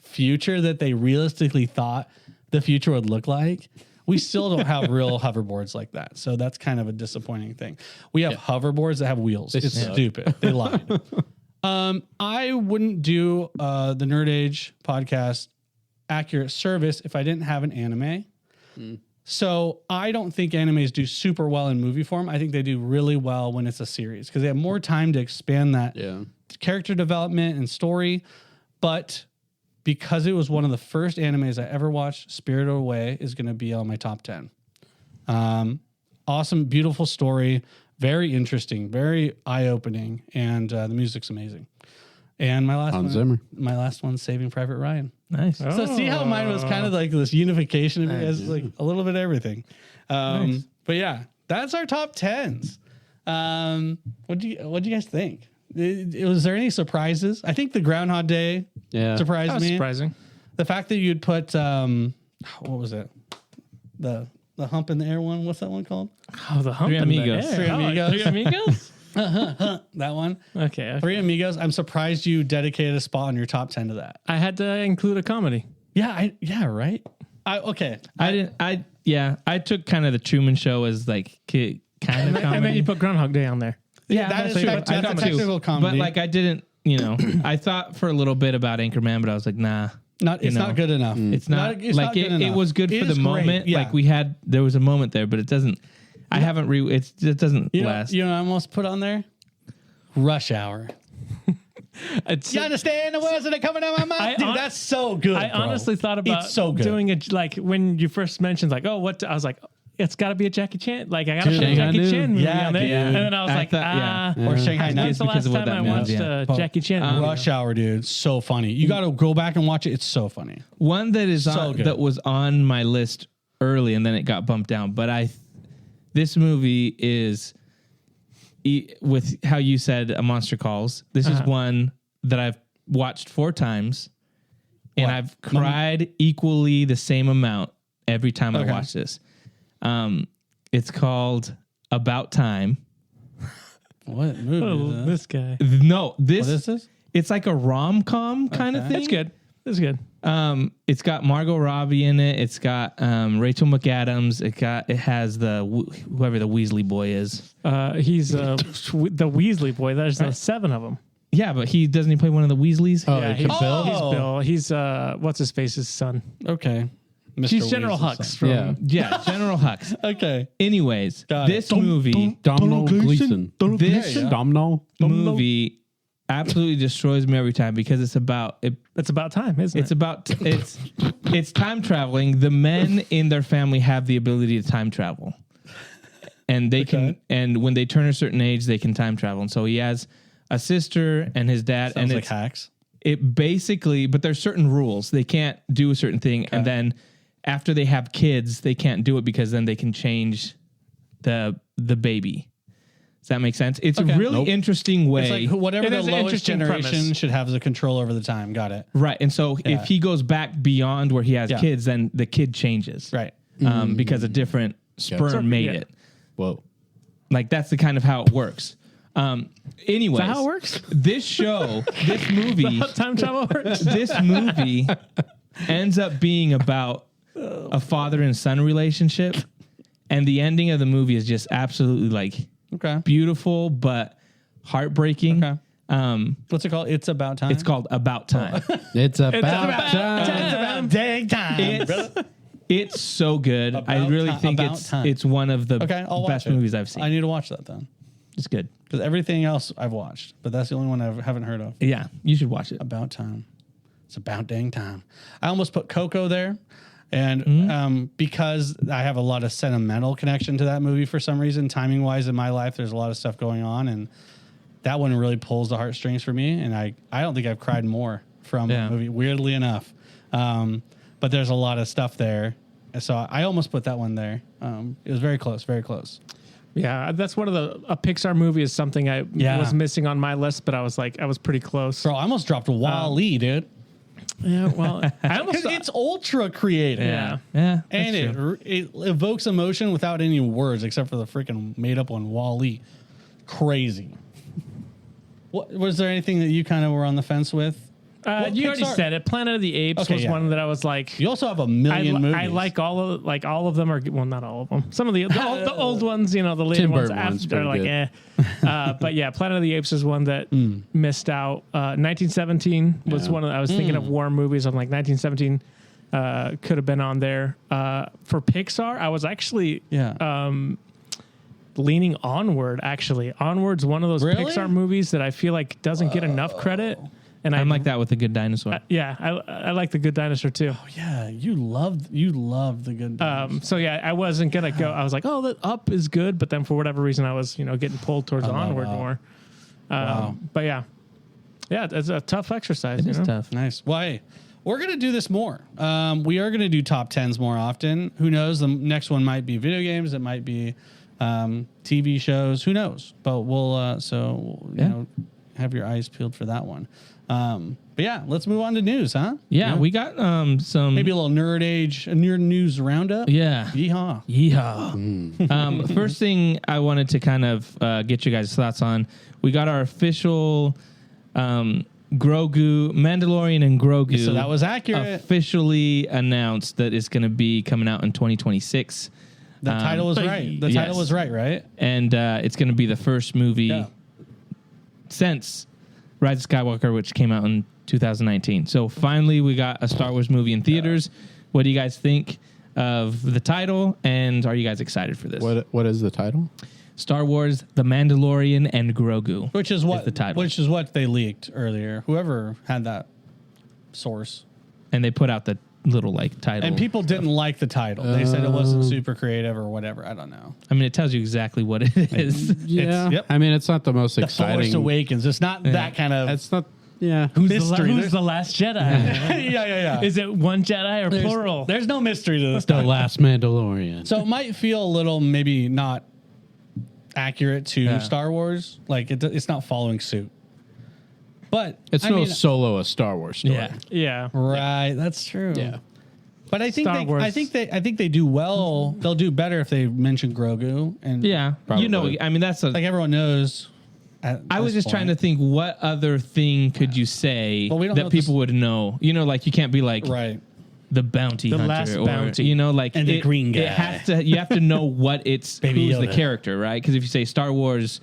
future that they realistically thought the future would look like. We still don't have real hoverboards like that. So that's kind of a disappointing thing. We have hoverboards that have wheels. It's stupid. They lied. I wouldn't do the Nerd Age podcast accurate service if I didn't have an anime. So I don't think animes do super well in movie form. I think they do really well when it's a series because they have more time to expand that character development and story. But because it was one of the first animes I ever watched, Spirited Away is going to be on my top 10. Awesome, beautiful story, very interesting, very eye-opening, and the music's amazing. And my last one's Saving Private Ryan. Nice. So see how mine was kind of like this unification of as a little bit of everything. Nice. But yeah, that's our top 10s. What do you guys think? Was there any surprises? I think the Groundhog Day surprised me. Surprising. The fact that you'd put what was it? The hump in the air one. What's that one called? Oh, the hump in the air. Three Amigos. Three Amigos? That one. Okay. Three Amigos. I'm surprised you dedicated a spot on your top 10 to that. I had to include a comedy. Yeah. Right. I took kind of the Truman Show as kind of comedy. And then you put Groundhog Day on there. Yeah, that's a technical comedy. But I didn't, I thought for a little bit about Anchorman, but I was like, nah. It's not good enough. It's not it was good for the moment. Yeah. There was a moment there, but it doesn't. I haven't it doesn't last. You know what I almost put on there? Rush Hour. You understand the words that are coming out of my mouth? Dude, that's so good. I honestly thought about doing it when you first mentioned I was like, it's got to be a Jackie Chan. I got to put a Jackie Chan movie on there. And then I was or Shanghai Nights. The last time I watched a Jackie Chan movie. Rush Hour, dude, so funny. You got to go back and watch it. It's so funny. One that is that was on my list early and then it got bumped down. But this movie is, with how you said A Monster Calls, this is one that I've watched 4 times and I've cried equally the same amount every time I watch this. It's called About Time. What movie is that? This guy. No, What is this? It's like a rom-com kind of thing. It's good. It's good. It's got Margot Robbie in it. It's got Rachel McAdams. It has whoever the Weasley boy is. He's the Weasley boy. There's 7 of them. Yeah, but doesn't he play one of the Weasleys? Yeah, he's Bill. He's Bill. He's what's his face's son. Okay. Mr. She's General Weasel's Hux son. from. Yeah, General Hux. Okay. Anyways, Got it. this movie, Domino Gleason. this Domino. movie absolutely destroys me every time because it's about it. It's about time, isn't It's it? about it's time traveling. The men in their family have the ability to time travel, and they can. And when they turn a certain age, they can time travel. And so he has a sister and his dad, Sounds and like hacks. it basically. But there's certain rules. They can't do a certain thing, and then after they have kids, they can't do it because then they can change the baby. Does that make sense? It's a really interesting way. It's like whatever It the is an lowest interesting generation premise. should have the control over the time. Got it. Right. And so if he goes back beyond where he has Yeah. kids, then the kid changes. Right. Because a different sperm made it. Whoa. Like that's the kind of how it works. Anyways, how it works? This show, this movie, Time travel works. this movie ends up being about a father and son relationship. And the ending of the movie is just absolutely like beautiful, but heartbreaking. Okay. What's it called? It's about time. It's called About Time. It's about time. It's about dang time. It's so good. I About really Ti- think About Time. it's one of the I'll watch best it. movies I've seen. I need to watch that then, It's good. because everything else I've watched, but that's the only one I haven't heard of. Yeah, you should watch it. About time. It's about dang time. I almost put Coco there. And because I have a lot of sentimental connection to that movie for some reason, timing wise in my life, there's a lot of stuff going on. And that one really pulls the heartstrings for me. And I don't think I've cried more from the movie, weirdly enough. But there's a lot of stuff there. So I almost put that one there. It was very close, very close. Yeah, that's one of a Pixar movie is something I was missing on my list, but I was pretty close. Bro, I almost dropped Wall-E, dude. Yeah, well, I almost It's ultra creative. Yeah, And it evokes emotion without any words except for the freaking made up one, Wall-E. Crazy. What was there anything that you kind of were on the fence with? You already said it. Planet of the Apes was one that I was like. You also have a million movies. I like all of them are well, not all of them. Some of the old ones, the later Tim ones Burton after are like but yeah, Planet of the Apes is one that missed out. 1917 was one of I was thinking of war movies. I'm like 1917 could have been on there. For Pixar, I was actually leaning Onward. Actually, Onward's one of those Pixar movies that I feel like doesn't get enough credit. And I'm like that with The Good Dinosaur. I like The Good Dinosaur too. Oh yeah, you love The Good Dinosaur. So yeah, I wasn't gonna go. I was like, oh, the Up is good, but then for whatever reason, I was getting pulled towards Onward more. But yeah, it's a tough exercise. It's tough. Nice. Well, hey, we're gonna do this more. We are gonna do top 10s more often. Who knows? The next one might be video games. It might be TV shows. Who knows? But we'll have your eyes peeled for that one. But yeah, let's move on to news, huh? Yeah, we got some maybe a little nerd news roundup. Yeah. Yeehaw. First thing I wanted to kind of get you guys' thoughts on. We got our official Grogu, Mandalorian and Grogu. So that was accurate. Officially announced that it's going to be coming out in 2026. The title was right. The title was right? And it's going to be the first movie since Rise of Skywalker, which came out in 2019. So finally, we got a Star Wars movie in theaters. What do you guys think of the title? And are you guys excited for this? What is the title? Star Wars: The Mandalorian and Grogu, Which is what the title. Which is what they leaked earlier. Whoever had that source, and they put out the little title. and people didn't like the title. They said it wasn't super creative or whatever. I don't know. I mean, it tells you exactly what it is. Yeah. I mean, it's not the most The exciting. Force Awakens. It's not that kind of. It's not. Yeah. Who's the last Jedi? yeah. Is it one Jedi or plural? There's no mystery to this. The last Mandalorian. So it might feel a little maybe not accurate to Star Wars. Like it's not following suit. But It's solo a Star Wars story. Yeah. Right, that's true. Yeah. But I think Star Wars. I think they do well. They'll do better if they mention Grogu and Probably. I mean, that's like everyone knows. I was just trying to think, what other thing could you say Well, we don't know that people would know? You can't be like the bounty hunter, last or, bounty. And the green guy. It has to. You have to know what it's Baby who's the Yoda. character, right? Because if you say Star Wars,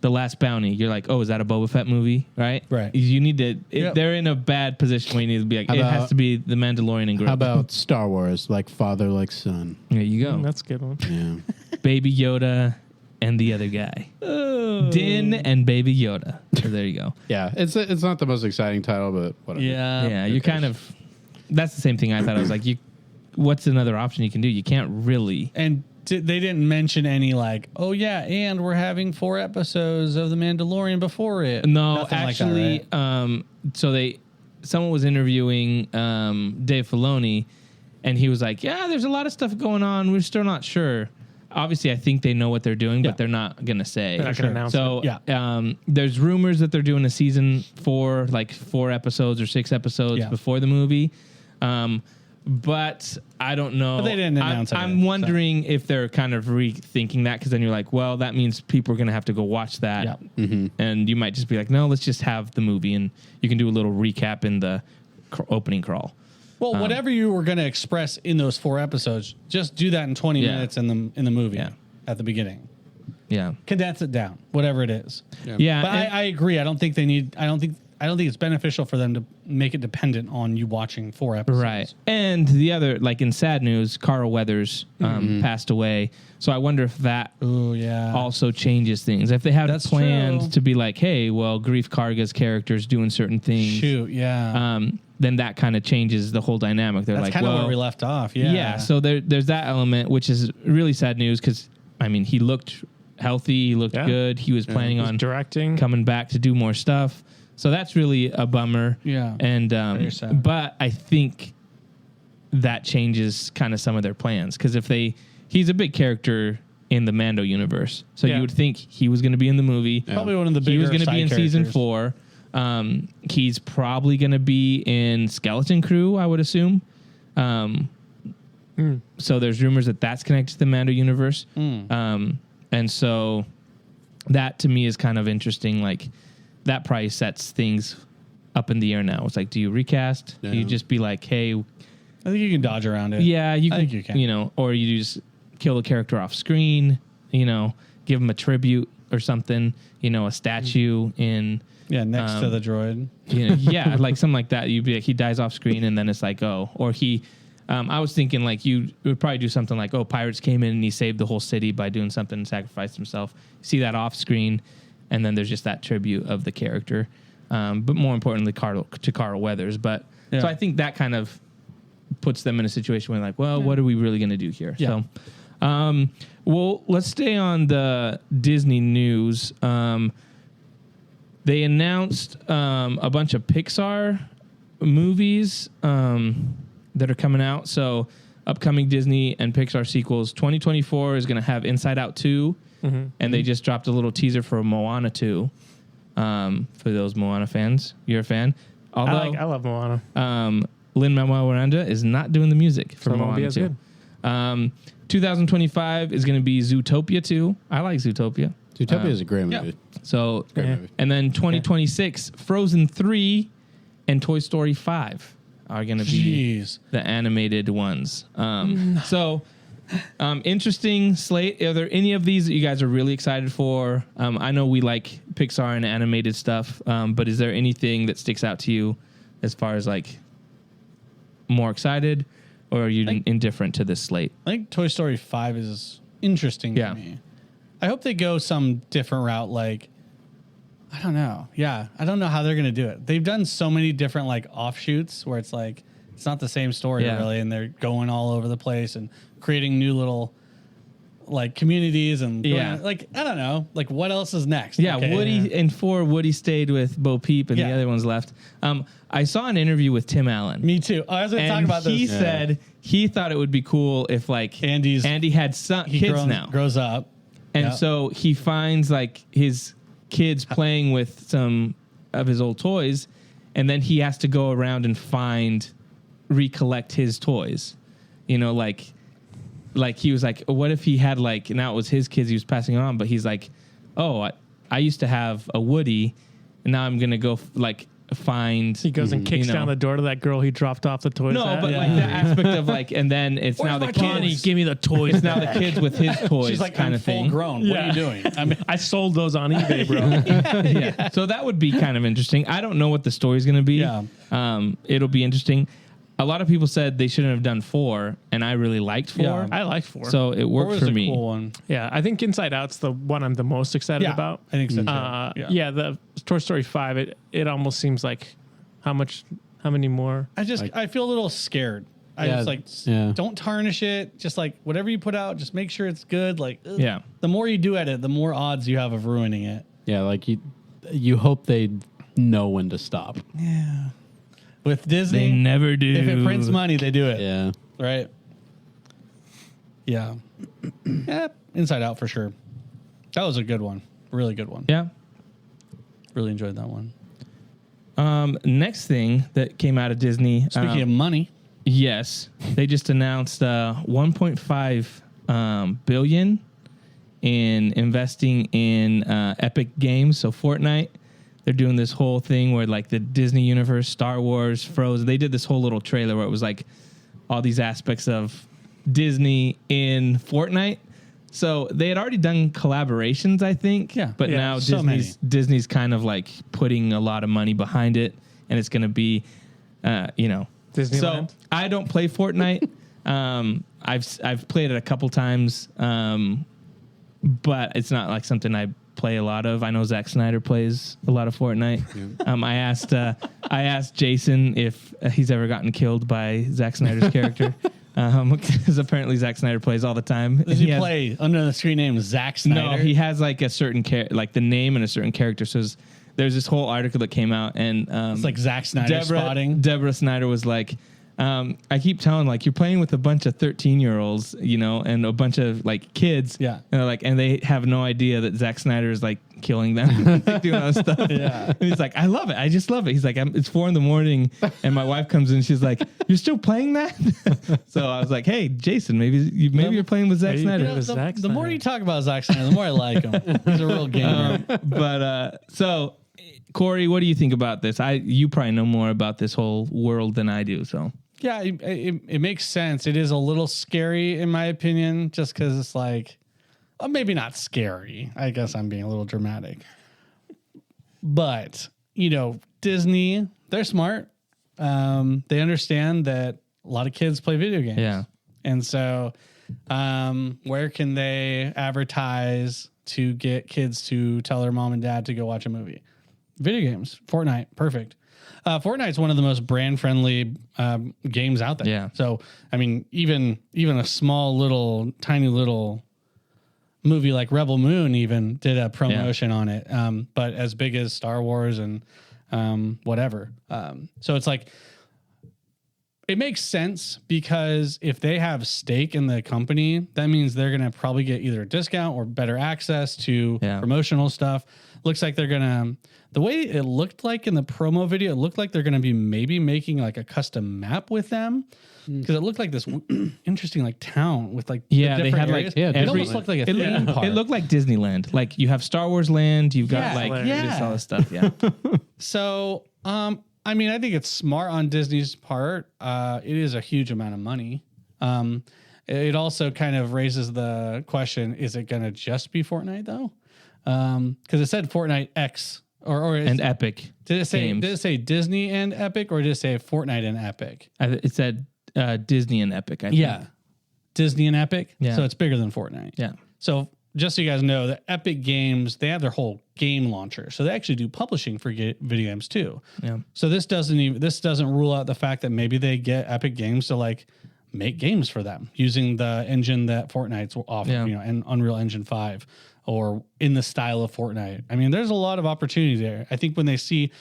The Last Bounty. You're like, oh, is that a Boba Fett movie? Right? Right. You need to, they're in a bad position where you need to be like, it has to be The Mandalorian and Grogu. How about Star Wars, like father, like son? There you go. That's a good one. Yeah. Baby Yoda and the other guy. Din and Baby Yoda. So there you go. Yeah, it's not the most exciting title, but whatever. Yeah, you kind of, that's the same thing I thought. I was like, what's another option you can do? You can't really. And they didn't mention any like, oh yeah, and we're having 4 episodes of The Mandalorian before it. No, Nothing actually, like that, right? So someone was interviewing Dave Filoni, and he was like, yeah, there's a lot of stuff going on. We're still not sure. Obviously, I think they know what they're doing, but they're not going to say. They're not going to announce it. There's rumors that they're doing a season 4, like 4 episodes or 6 episodes before the movie. But I don't know. But they didn't announce it. I'm wondering if they're kind of rethinking that, because then you're like, well, that means people are going to have to go watch that. Yeah. Mm-hmm. And you might just be like, no, let's just have the movie, and you can do a little recap in the opening crawl. Well, whatever you were going to express in those 4 episodes, just do that in 20 minutes in the movie at the beginning. Yeah. Condense it down, whatever it is. Yeah. But I agree. I don't think it's beneficial for them to make it dependent on you watching 4 episodes. Right. And the other, like in sad news, Carl Weathers passed away. So I wonder if that also changes things. If they have planned to be like, hey, well, Grief Karga's character's doing certain things. Then that kind of changes the whole dynamic. They're That's like, where we left off. Yeah. Yeah. So there's that element, which is really sad news because, I mean, he looked healthy. He looked good. He was planning on directing, coming back to do more stuff. So that's really a bummer. Yeah. And but I think that changes kind of some of their plans, because he's a big character in the Mando universe. So you would think he was going to be in the movie. Yeah. Probably one of the bigger. He was going to be in season characters. 4. He's probably going to be in Skeleton Crew, I would assume. So there's rumors that that's connected to the Mando universe. And so that to me is kind of interesting. Like, that probably sets things up in the air now. It's like, do you recast? Yeah. Do you just be like, hey, I think you can dodge around it. yeah, I think you can. or you just kill the character off screen, give him a tribute or something, a statue in. Yeah, next to the droid. Like something like that. You'd be like, he dies off screen, and then it's like, oh, or he. I was thinking like you would probably do something like, oh, pirates came in and he saved the whole city by doing something and sacrificed himself. See that off screen, and then there's just that tribute of the character. But more importantly, Carl Weathers. But so I think that kind of puts them in a situation where like, well, what are we really going to do here? Yeah. So, well, let's stay on the Disney news. They announced a bunch of Pixar movies that are coming out. So upcoming Disney and Pixar sequels. 2024 is going to have Inside Out 2. And they just dropped a little teaser for Moana 2. For those Moana fans. You're a fan? Although I love Moana. Lin-Manuel Miranda is not doing the music for So it won't be Moana as 2. good. 2025 is going to be Zootopia 2. I like Zootopia. Zootopia is a great movie. So, movie. and then 2026, Frozen 3 and Toy Story 5 are going to be the animated ones. So, interesting slate. Are there any of these that you guys are really excited for? I know we like Pixar and animated stuff, but is there anything that sticks out to you as far as like more excited, or are you indifferent to this slate? I think Toy Story 5 is interesting to me. I hope they go some different route. Like, I don't know. Yeah, I don't know how they're going to do it. They've done so many different like offshoots where it's like it's not the same story really, and they're going all over the place and creating new little like communities and like I don't know, like what else is next? Yeah, Woody stayed with Bo Peep and the other ones left. I saw an interview with Tim Allen. Me too. I was going to talk about this. He said he thought it would be cool if like Andy had kids now, grows up. And so he finds like his kids playing with some of his old toys, and then he has to go around and recollect his toys. Like he was like, what if he had like, now it was his kids he was passing on, but he's like, oh, I used to have a Woody, and now I'm going to go find. He goes and kicks down the door to that girl he dropped off the toys. No, at. but like the aspect of like, and then it's now the kids. Give me the toys. It's now the kids with his toys. She's like, kind of thing. Full grown. What are you doing? I mean, I sold those on eBay, bro. Yeah. So that would be kind of interesting. I don't know what the story's going to be. Yeah. It'll be interesting. A lot of people said they shouldn't have done 4, and I really liked 4. Yeah. I like 4. So it worked for me. Cool one. Yeah, I think Inside Out's the one I'm the most excited about. I think so too. Yeah, the Toy Story 5, it almost seems like how many more? I feel a little scared. I just like, don't tarnish it. Just like whatever you put out, just make sure it's good. Like, the more you do at it, the more odds you have of ruining it. Yeah, like you hope they know when to stop. Yeah. With Disney, they never do. If it prints money, they do it. Yeah. Right. Yeah. Inside Out for sure. That was a good one. Really good one. Yeah. Really enjoyed that one. Next thing that came out of Disney. Speaking of money. Yes. They just announced 1.5 billion in investing in Epic Games, so Fortnite. They're doing this whole thing where like the Disney universe, Star Wars, Frozen, they did this whole little trailer where it was like all these aspects of Disney in Fortnite. So they had already done collaborations, I think. Yeah. But now Disney's kind of like putting a lot of money behind it, and it's going to be, Disneyland. So I don't play Fortnite. I've played it a couple times, but it's not like something I play a lot of. I know Zack Snyder plays a lot of Fortnite. Yeah. I asked Jason if he's ever gotten killed by Zack Snyder's character, because apparently Zack Snyder plays all the time. Does he play under the screen name Zack Snyder? No, he has like a certain like the name and a certain character. So there's this whole article that came out, and it's like Zack Snyder spotting. Deborah Snyder was like, I keep telling like you're playing with a bunch of 13-year-olds, and a bunch of like kids, yeah, and they have no idea that Zack Snyder is like killing them, like, doing all this stuff. Yeah, and he's like, I love it, I just love it. He's like, it's 4 a.m, and my wife comes in, she's like, you're still playing that? So I was like, hey, Jason, maybe you're playing with Zack Snyder. The more you talk about Zack Snyder, the more I like him. He's a real gamer. So Corey, what do you think about this? You probably know more about this whole world than I do, so. Yeah, it makes sense. It is a little scary, in my opinion, just because it's like, maybe not scary. I guess I'm being a little dramatic. But, Disney, they're smart. They understand that a lot of kids play video games. Yeah. And so where can they advertise to get kids to tell their mom and dad to go watch a movie? Video games. Fortnite. Perfect. Fortnite's one of the most brand-friendly games out there. Yeah. So, I mean, even a small tiny little movie like Rebel Moon even did a promotion on it. But as big as Star Wars and whatever. So it's like, it makes sense because if they have stake in the company, that means they're going to probably get either a discount or better access to promotional stuff. Looks like they're going to, the way it looked like in the promo video, it looked like they're going to be maybe making like a custom map with them. Because it looked like this interesting like town with like they had areas. like it almost looked like a theme park. It looked like Disneyland. Like you have Star Wars Land, you've got just all this stuff. Yeah. So I mean, I think it's smart on Disney's part. It is a huge amount of money. It also kind of raises the question: is it going to just be Fortnite though? Because it said Fortnite X and Epic. Did it games. say Disney and Epic, or did it say Fortnite and Epic? It said Disney and Epic. I think. Yeah, Disney and Epic. Yeah. So it's bigger than Fortnite. Yeah. So just so you guys know, the Epic Games, they have their whole game launcher, so they actually do publishing for video games too. Yeah. So this doesn't rule out the fact that maybe they get Epic Games to like make games for them using the engine that Fortnite's offer, and Unreal Engine 5 or in the style of Fortnite. I mean, there's a lot of opportunity there. I think when they see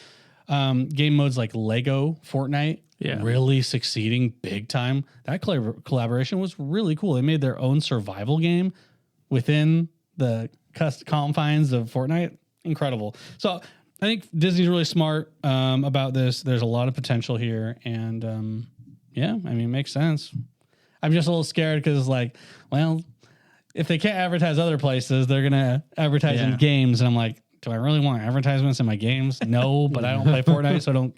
game modes like Lego Fortnite really succeeding big time, that collaboration was really cool. They made their own survival game within the confines of Fortnite. Incredible. So I think Disney's really smart about this. There's a lot of potential here. And I mean, it makes sense. I'm just a little scared because it's like, well, if they can't advertise other places, they're going to advertise in games. And I'm like, do I really want advertisements in my games? No, but I don't play Fortnite, so I don't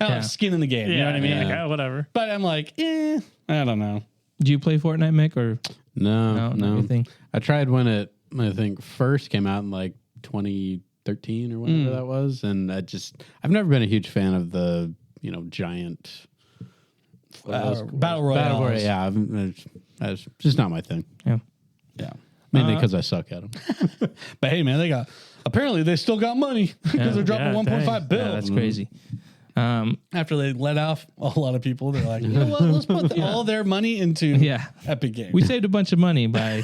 have skin in the game. You know what I mean? Yeah. Like, whatever. But I'm like, I don't know. Do you play Fortnite, Mick, or no? I tried when it, I think, first came out in like 2013 or whatever that was, and I've never been a huge fan of the giant battle royale. Yeah, that's just not my thing. Yeah. Mainly because I suck at them. But hey, man, apparently they still got money because they're dropping 1.5 billion. Yeah, that's crazy. After they let off a lot of people, they're like, you know what? Let's put all their money into Epic Games. We saved a bunch of money by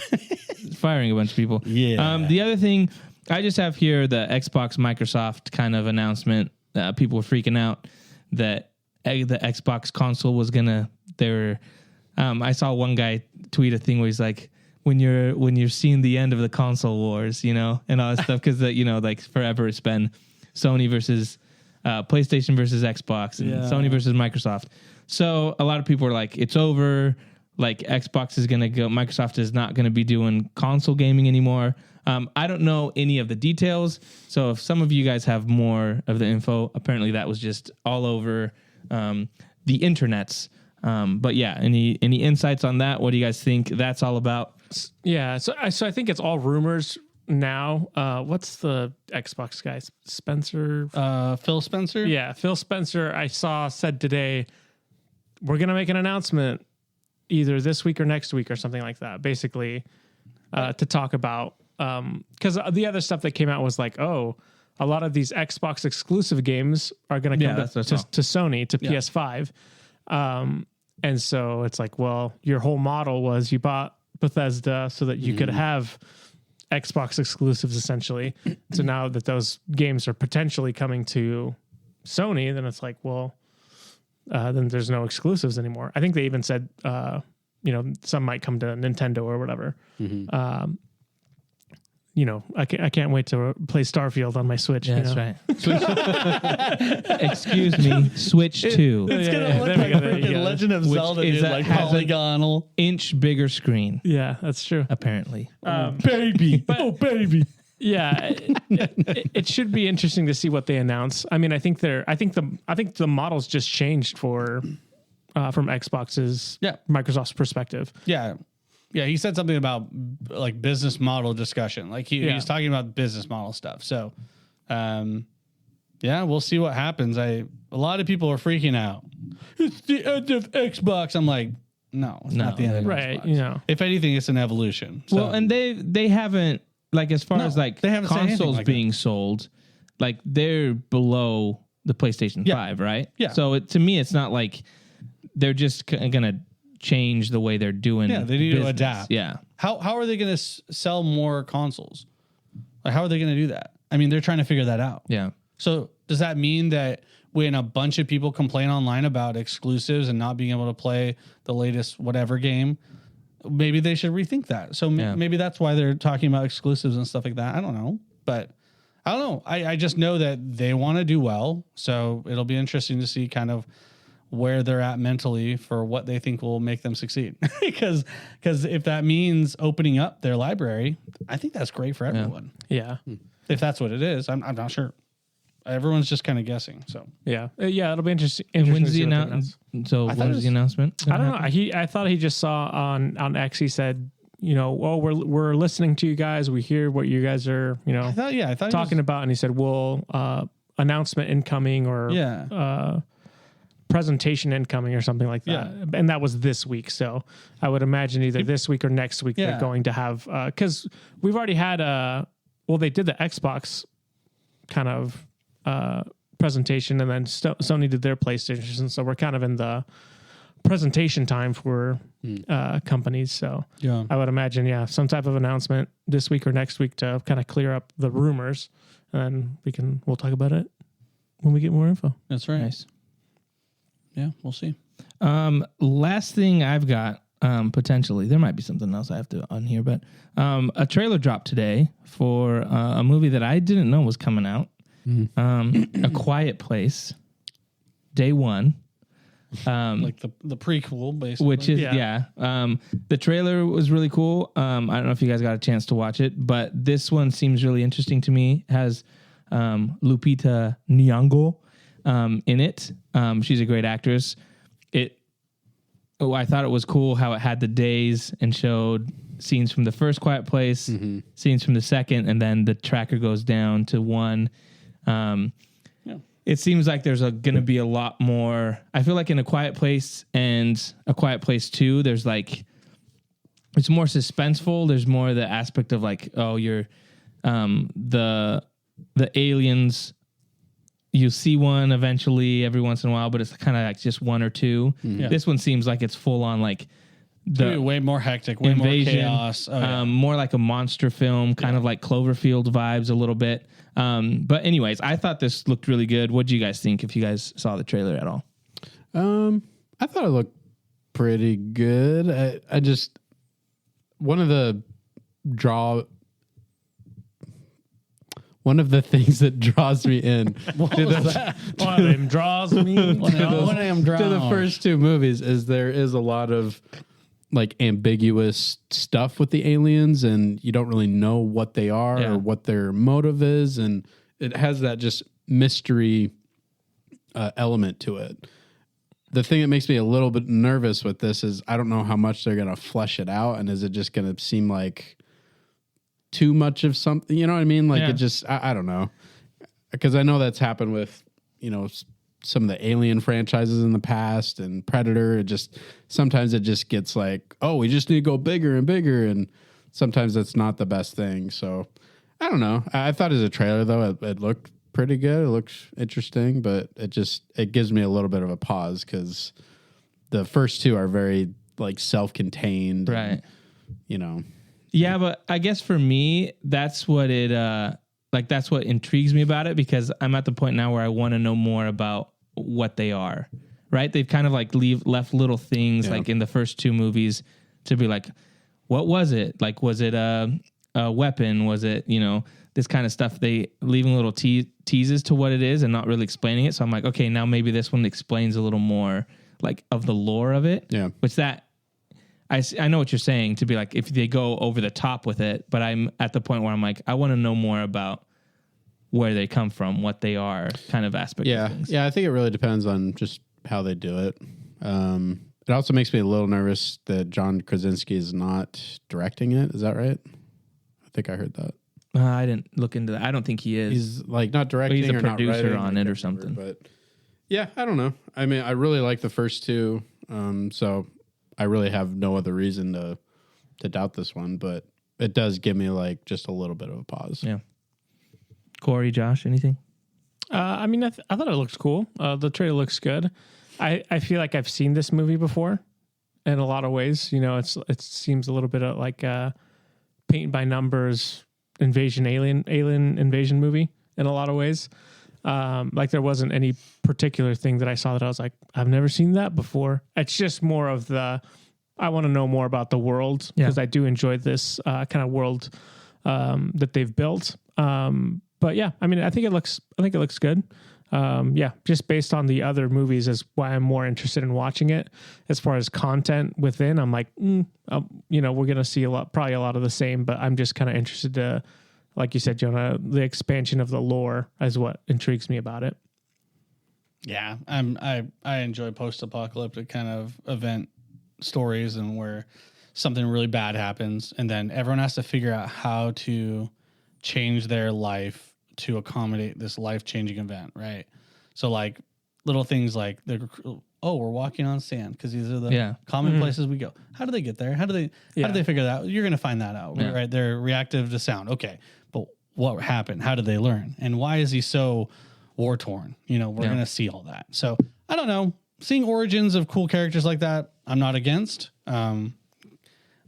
firing a bunch of people. Yeah. The other thing I just have here, the Xbox Microsoft kind of announcement. People were freaking out that the Xbox console was gonna. I saw one guy tweet a thing where he's like, when you're seeing the end of the console wars, and all that stuff, because like forever it's been Sony versus PlayStation versus Xbox and Sony versus Microsoft. So a lot of people are like, it's over. Like Xbox is going to go, Microsoft is not going to be doing console gaming anymore. I don't know any of the details. So if some of you guys have more of the info, apparently that was just all over the internets. But yeah, any insights on that? What do you guys think that's all about? Yeah, so I think it's all rumors now. What's the Xbox guy? Spencer? Phil Spencer? Yeah, Phil Spencer, I said today, we're going to make an announcement either this week or next week or something like that, basically, to talk about. Because the other stuff that came out was like, a lot of these Xbox exclusive games are going to come to Sony, to PS5. And so it's like, well, your whole model was you bought Bethesda so that you could have Xbox exclusives essentially. So now that those games are potentially coming to Sony, then it's like, well, then there's no exclusives anymore. I think they even said, some might come to Nintendo or whatever. I can't wait to play Starfield on my Switch. Yeah, that's right. Excuse me, Switch 2. It's going to look like freaking Legend of Zelda, is like polygonal. Inch bigger screen. Yeah, that's true. Apparently. Baby. Baby. Yeah, it should be interesting to see what they announce. I mean, I think the models just changed from Xbox's Microsoft's perspective. Yeah, he said something about like business model discussion. Like he's talking about business model stuff. So, we'll see what happens. A lot of people are freaking out. It's the end of Xbox. I'm like, no, it's not the end of Xbox. If anything, it's an evolution. So. Well, and they haven't, like, as far as like they haven't consoles like being sold, like they're below the PlayStation 5, right? Yeah. So to me, it's not like they're just gonna change the way they're doing. Yeah, they need to adapt. Yeah. How are they going to sell more consoles? Like, how are they going to do that? I mean, they're trying to figure that out. Yeah. So does that mean that when a bunch of people complain online about exclusives and not being able to play the latest whatever game, maybe they should rethink that? So maybe that's why they're talking about exclusives and stuff like that. I don't know. But I don't know. I just know that they want to do well. So it'll be interesting to see kind of where they're at mentally for what they think will make them succeed. because if that means opening up their library, I think that's great for everyone. Yeah. If that's what it is, I'm not sure. Everyone's just kind of guessing. So it'll be interesting. And when's the announcement? So when's the announcement? I don't know. I thought he just saw on X. He said, we're listening to you guys. We hear what you guys are, I thought talking about. And he said, announcement incoming or presentation incoming or something like that. And that was this week. So I would imagine either this week or next week they're going to have, because we've already had they did the Xbox kind of presentation, and then Sony did their PlayStation. So we're kind of in the presentation time for companies. So I would imagine, some type of announcement this week or next week to kind of clear up the rumors, and we'll talk about it when we get more info. That's right. Nice. Yeah, we'll see. Last thing I've got, potentially, there might be something else I have to on here, but a trailer dropped today for a movie that I didn't know was coming out. A Quiet Place, Day One. like the prequel, basically. Which is the trailer was really cool. I don't know if you guys got a chance to watch it, but this one seems really interesting to me. It has Lupita Nyong'o in it. She's a great actress. I thought it was cool how it had the days and showed scenes from the first Quiet Place, scenes from the second, and then the tracker goes down to one. It seems like there's going to be a lot more. I feel like in A Quiet Place and A Quiet Place 2, there's like, it's more suspenseful. There's more the aspect of like, oh, you're the aliens. You see one eventually every once in a while, but it's kind of like just one or two. This one seems like it's full on like the way more hectic, way invasion, more chaos. More like a monster film, kind of like Cloverfield vibes a little bit. But anyways, I thought this looked really good. What do you guys think if you guys saw the trailer at all? I thought it looked pretty good. I just, one of the things that draws me in One of them draws me to the first two movies is there is a lot of like ambiguous stuff with the aliens, and you don't really know what they are or what their motive is, and it has that just mystery element to it. The thing that makes me a little bit nervous with this is I don't know how much they're going to flesh it out, and is it just going to seem like too much of something? You know what I mean? Like it just, I don't know. Because I know that's happened with, some of the Alien franchises in the past and Predator. Sometimes it just gets like, oh, we just need to go bigger and bigger. And sometimes that's not the best thing. So I don't know. I thought as a trailer though, it looked pretty good. It looks interesting, but it gives me a little bit of a pause because the first two are very like self-contained. Right. And, Yeah, but I guess for me, that's what that's what intrigues me about it, because I'm at the point now where I want to know more about what they are, right? They've kind of like left little things like in the first two movies to be like, what was it? Like, was it a weapon? Was it, this kind of stuff? They leaving little teases to what it is and not really explaining it. So I'm like, okay, now maybe this one explains a little more like of the lore of it. Yeah. Which I know what you're saying, to be like, if they go over the top with it, but I'm at the point where I'm like, I want to know more about where they come from, what they are, kind of aspect of things. Yeah, I think it really depends on just how they do it. It also makes me a little nervous that John Krasinski is not directing it. Is that right? I think I heard that. I didn't look into that. I don't think he is. He's like not directing, he's a or producer not writing, on it or something. But yeah, I don't know. I mean, I really like the first two, so I really have no other reason to doubt this one, but it does give me like just a little bit of a pause. Yeah. Corey, Josh, anything? I mean, I thought it looks cool. The trailer looks good. I feel like I've seen this movie before in a lot of ways. It seems a little bit of like a paint by numbers alien invasion movie in a lot of ways. Like there wasn't any particular thing that I saw that I was like, I've never seen that before. It's just more of I want to know more about the world because I do enjoy this kind of world that they've built. But yeah, I mean, I think it looks good. Just based on the other movies is why I'm more interested in watching it. As far as content within, I'm like, we're going to see probably a lot of the same, but I'm just kind of interested to, like you said, Jonah, the expansion of the lore is what intrigues me about it. Yeah, I enjoy post-apocalyptic kind of event stories and where something really bad happens, and then everyone has to figure out how to change their life to accommodate this life-changing event, right? So like little things like we're walking on sand because these are the common places we go. How do they get there? How do they figure that out? You're going to find that out, right? They're reactive to sound. Okay, but what happened? How did they learn? And why is he so war-torn? We're going to see all that. So I don't know. Seeing origins of cool characters like that, I'm not against.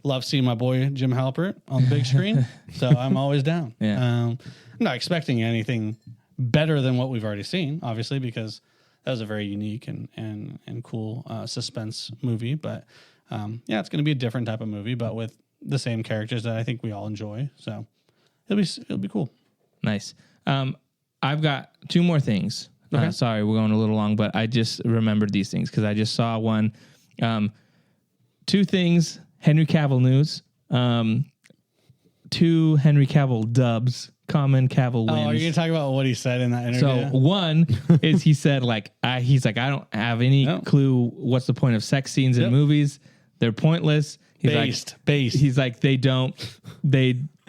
Love seeing my boy Jim Halpert on the big screen, so I'm always down. I'm not expecting anything better than what we've already seen, obviously, because that was a very unique and cool suspense movie. But it's going to be a different type of movie, but with the same characters that I think we all enjoy. So it'll be cool. Nice. I've got two more things. Okay. Sorry, we're going a little long, but I just remembered these things because I just saw one. 2 things, Henry Cavill news. 2 Henry Cavill dubs. Common Cavill wins. Oh, are you going to talk about what he said in that interview? So one is he said he's like, I don't have any clue what's the point of sex scenes in movies. They're pointless. He's Based. He's like, they don't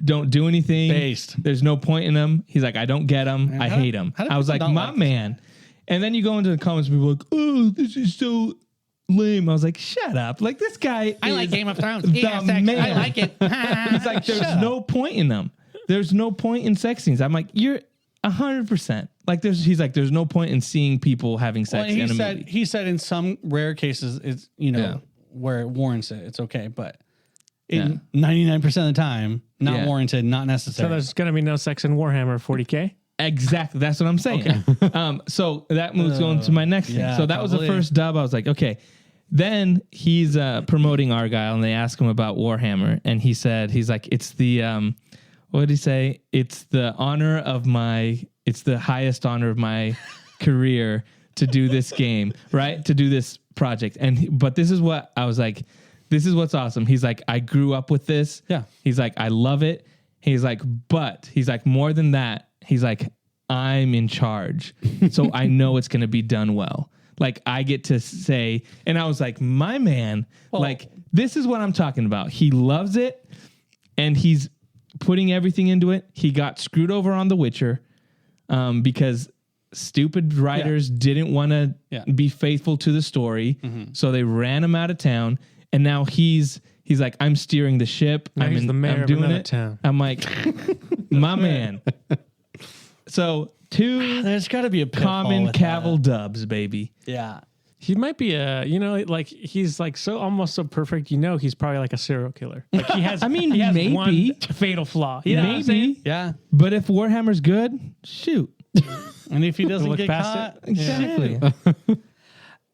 do anything. Based. There's no point in them. He's like, I don't get them. I hate them. I was like, my man. And then you go into the comments, people are like, oh, this is so lame. I was like, shut up. Like, this guy I like Game of Thrones. the man. I like it. He's like, there's no point in them. There's no point in sex scenes. I'm like, you're 100%. Like, he's like, there's no point in seeing people having sex in a movie. He said in some rare cases, it's, where it warrants it, it's okay. But in 99% of the time, not warranted, not necessary. So there's going to be no sex in Warhammer 40K? Exactly. That's what I'm saying. Okay. So that moves going to my next thing. So that was the first dub. I was like, okay. Then he's promoting Argyle, and they ask him about Warhammer, and he said, he's like, it's the what did he say? It's the highest honor of my career to do this game, right? To do this project. But this is what I was like, this is what's awesome. He's like, I grew up with this. Yeah. He's like, I love it. He's like, but he's like, more than that, he's like, I'm in charge. So I know it's going to be done well. Like, I get to say, and I was like, my man, this is what I'm talking about. He loves it, and he's putting everything into it. He got screwed over on The Witcher because stupid writers didn't want to be faithful to the story, so they ran him out of town. And now he's like, I'm steering the ship. He's the mayor I'm doing of another it. Town. I'm like, my man. So 2 there's got to be a common Cavill dubs, baby. Yeah. He might be he's like almost so perfect. He's probably like a serial killer. Like he has. he has maybe one fatal flaw. You know what I'm saying? Yeah. But if Warhammer's good, shoot. And if he doesn't Look get past caught, Exactly.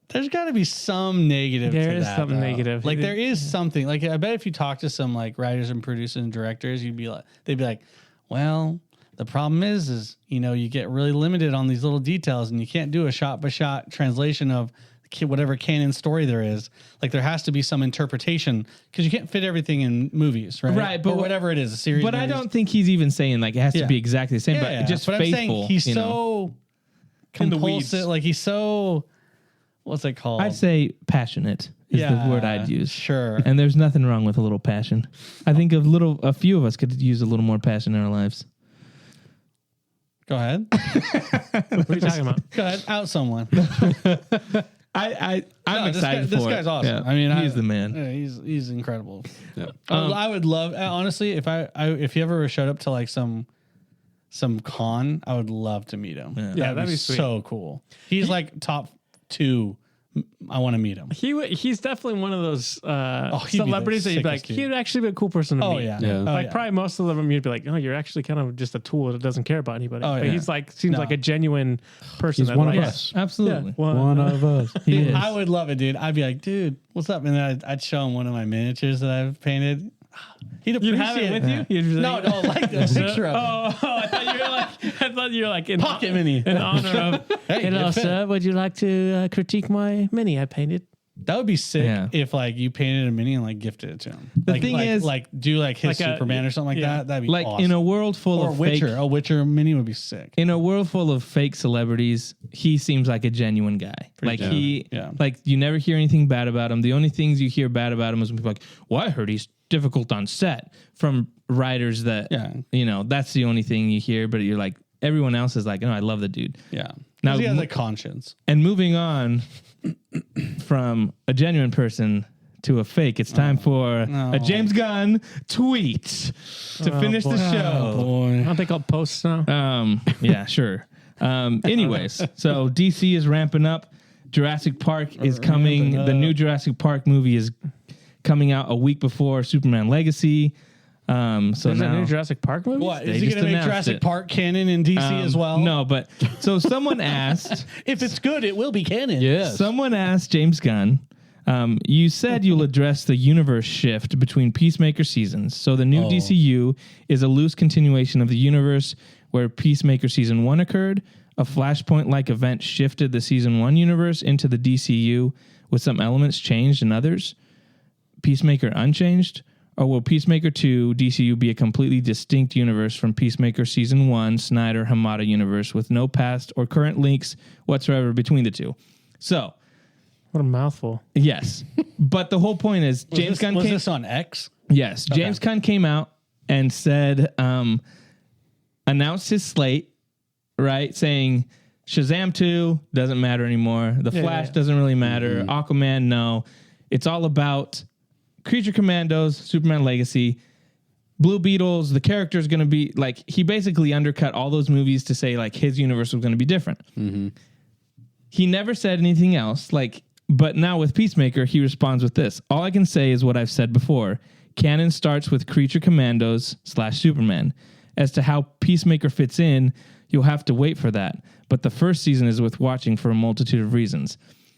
there's got to be some negative. There to is that, something though. negative. Like there is something. Like I bet if you talk to some like writers and producers and directors, they'd be like, well, the problem is you get really limited on these little details, and you can't do a shot by shot translation of whatever canon story there is. Like there has to be some interpretation because you can't fit everything in movies, right? Right, but or whatever it is, a series. But movies. I don't think he's even saying like it has to be exactly the same. But just but faithful. I'm saying he's so compulsive. Like he's so. What's it called? I'd say passionate is the word I'd use. Sure. And there's nothing wrong with a little passion. I think a few of us could use a little more passion in our lives. Go ahead. What are you talking about? Go ahead. Out someone. I'm excited for this guy's awesome. Yeah. I mean, he's the man. Yeah, he's incredible. Yeah. I would love, honestly, if he ever showed up to like some con, I would love to meet him. Yeah, that'd be sweet. So cool. He's like top 2. I want to meet him. He's definitely one of those he'd be celebrities the that you'd be like, sickest dude. he'd actually be a cool person to meet. Yeah. Probably most of them you'd be like, oh, you're actually kind of just a tool that doesn't care about anybody. Oh, but yeah. he's like, seems like a genuine person. He's that one of likes- us. Absolutely. Yeah, One of us. He Dude, is. I would love it, dude. I'd be like, dude, what's up? And then I'd show him one of my miniatures that I've painted. He'd You appreciate have it with you? You'd be No, like a picture of it. I thought you were like in Pocket mini. in honor of. Hey, Hello, good fit. sir. Would you like to critique my mini I painted? That would be sick Yeah. if like you painted a mini and like gifted it to him. The thing is- do like his Like a- Superman or something like yeah. that. That'd be Like awesome. in a world full or of Witcher. fake, A Witcher mini would be sick. in a world full of fake celebrities, he seems like a genuine guy. Like Yeah. like you never hear anything bad about him. The only things you hear bad about him is when people are like, well, I heard he's difficult on set from writers that, that's the only thing you hear. But you're like, everyone else is like, no, I love the dude. Yeah. Now- Now he has a conscience. And moving on from a genuine person to a fake, it's time for a James Gunn tweet to finish the show. Boy. Aren't they called posts now? Yeah, sure. Anyways, so DC is ramping up. Jurassic Park is coming. The new Jurassic Park movie is coming out a week before Superman Legacy. So There's now a new Jurassic Park movie? What? They Is he just going to make announced Jurassic it. Park canon in DC as well? No, but so someone asked. If it's good, it will be canon. Yes. Someone asked James Gunn, you said you'll address the universe shift between Peacemaker seasons. So the new DCU is a loose continuation of the universe where Peacemaker season 1 occurred. A Flashpoint-like event shifted the Season 1 universe into the DCU with some elements changed and others. Peacemaker unchanged? Or will Peacemaker 2 DCU be a completely distinct universe from Peacemaker Season 1 Snyder Hamada universe with no past or current links whatsoever between the two? So, what a mouthful. Yes. But the whole point is Was this on X? Yes. Okay. James Gunn came out and said, announced his slate, right? Saying Shazam 2 doesn't matter anymore. The Flash doesn't really matter. Mm-hmm. Aquaman, no. It's all about Creature Commandos, Superman Legacy, Blue Beetles. The character is going to be like, he basically undercut all those movies to say like his universe was going to be different. Mm-hmm. He never said anything else. But now with Peacemaker, he responds with this. All I can say is what I've said before. Canon starts with Creature Commandos / Superman. As to how Peacemaker fits in, you'll have to wait for that. But the first season is worth watching for a multitude of reasons.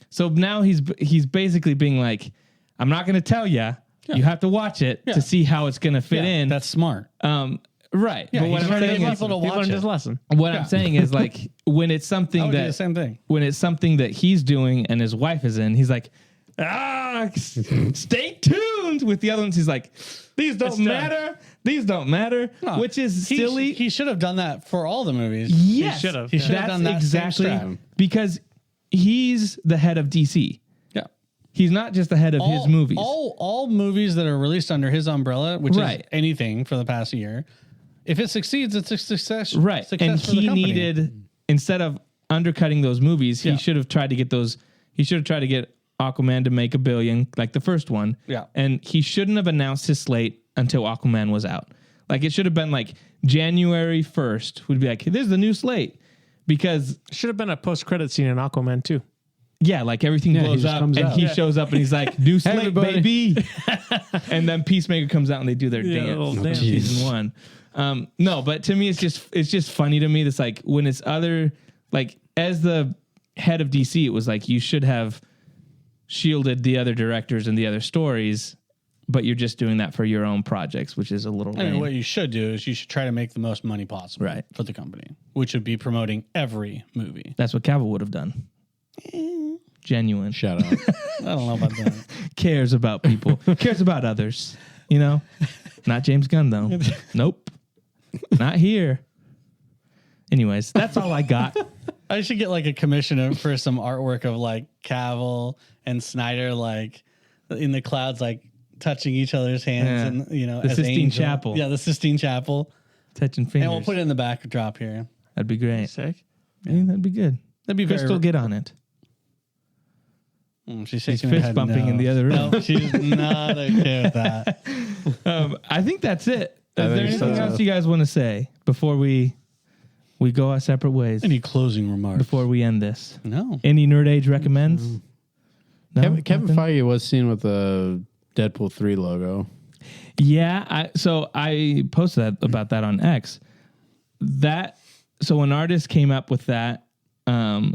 So now he's basically being like, I'm not going to tell you. Yeah. You have to watch it to see how it's going to fit in. That's smart. Right. Yeah, but what I'm saying is, he learned his lesson. What I'm saying is like when it's something the same thing. When it's something that he's doing and his wife is in, he's like, stay tuned. With the other ones, he's like, these don't matter. These don't matter. No, which is silly. He should have done that for all the movies. Yes, he should have. He should have done that exactly because he's the head of DC. Yeah. He's not just the head of his movies. All movies that are released under his umbrella, which is anything for the past year, if it succeeds, it's a success. Right. Success and for the company. Needed, instead of undercutting those movies, he should have tried to get Aquaman to make $1 billion, like the first one. Yeah. And he shouldn't have announced his slate until Aquaman was out. Like it should have been like January 1st would be like, hey, this is the new slate. Because it should have been a post-credit scene in Aquaman too. Yeah, like everything blows up and he shows up and he's like, new slate, baby. And then Peacemaker comes out and they do their dance. Season 1. No, but to me, it's just funny to me. That's like when it's other, like as the head of DC, it was like you should have shielded the other directors and the other stories, but you're just doing that for your own projects, which is a little lame. I mean, what you should do is you should try to make the most money possible for the company, which would be promoting every movie. That's what Cavill would have done. Genuine. Shut up. I don't know about that. Cares about people. Cares about others. You know? Not James Gunn, though. Nope. Not here. Anyways, that's all I got. I should get like a commission for some artwork of like Cavill and Snyder like in the clouds, like touching each other's hands and, you know, the Sistine Angel. Chapel. Yeah, the Sistine Chapel. Touching fingers. And we'll put it in the backdrop here. That'd be great. Sick. Yeah, that'd be good. That'd be Crystal, get on it. She's fist bumping in the other room. No, she's not okay with that. I think that's it. Is there anything else you guys want to say before we go our separate ways? Any closing remarks before we end this? No. Any Nerd Age recommends? No, Kevin Feige was seen with the Deadpool 3 logo. Yeah, so I posted about that on X. So an artist came up with that.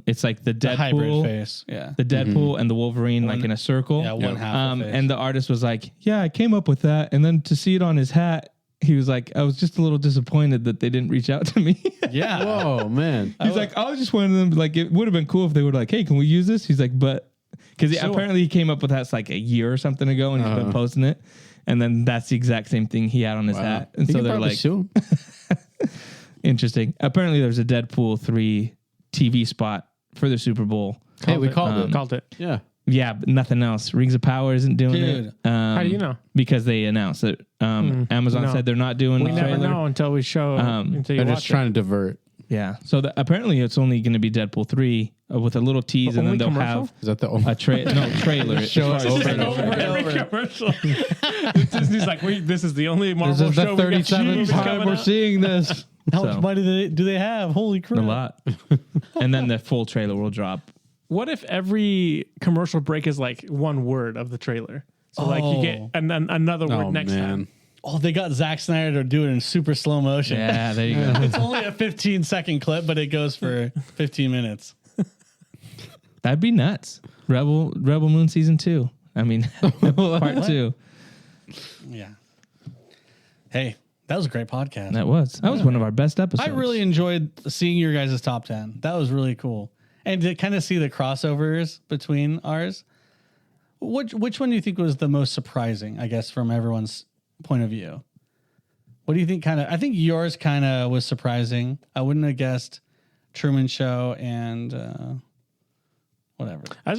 It's like the Deadpool hybrid face, the Deadpool and the Wolverine like in a circle. Yeah, one half. And the artist was like, "Yeah, I came up with that." And then to see it on his hat, he was like, "I was just a little disappointed that they didn't reach out to me." Yeah. Whoa, man. He's like, "I was just one of them. Like, it would have been cool if they were like, hey, can we use this?" He's like, "But." Because apparently he came up with that like a year or something ago, and he's been posting it. And then that's the exact same thing he had on his hat. And so they're like, interesting. Apparently there's a Deadpool 3 TV spot for the Super Bowl. Hey, we called it. Yeah. Yeah, but nothing else. Rings of Power isn't doing it. How do you know? Because they announced it. Amazon said they're not doing it. We never know until we show. They're just trying to divert. Yeah. So apparently it's only going to be Deadpool 3 with a little tease, and then they'll have a trailer. Show it over and over. Commercial. Disney's like, this is the only Marvel show. This is the 37th time we're seeing this. How much money do they have? Holy crap. A lot. And then the full trailer will drop. What if every commercial break is like one word of the trailer? So like you get and then another word next time. Oh, they got Zack Snyder to do it in super slow motion. Yeah, there you go. It's only a 15-second clip, but it goes for 15 minutes. That'd be nuts. Rebel Moon season 2. I mean, part 2. Yeah. Hey, That was a great podcast. That was one of our best episodes. I really enjoyed seeing your guys' top 10. That was really cool. And to kind of see the crossovers between ours. Which one do you think was the most surprising, I guess, from everyone's point of view? What do you think I think yours kind of was surprising. I wouldn't have guessed Truman Show and whatever. I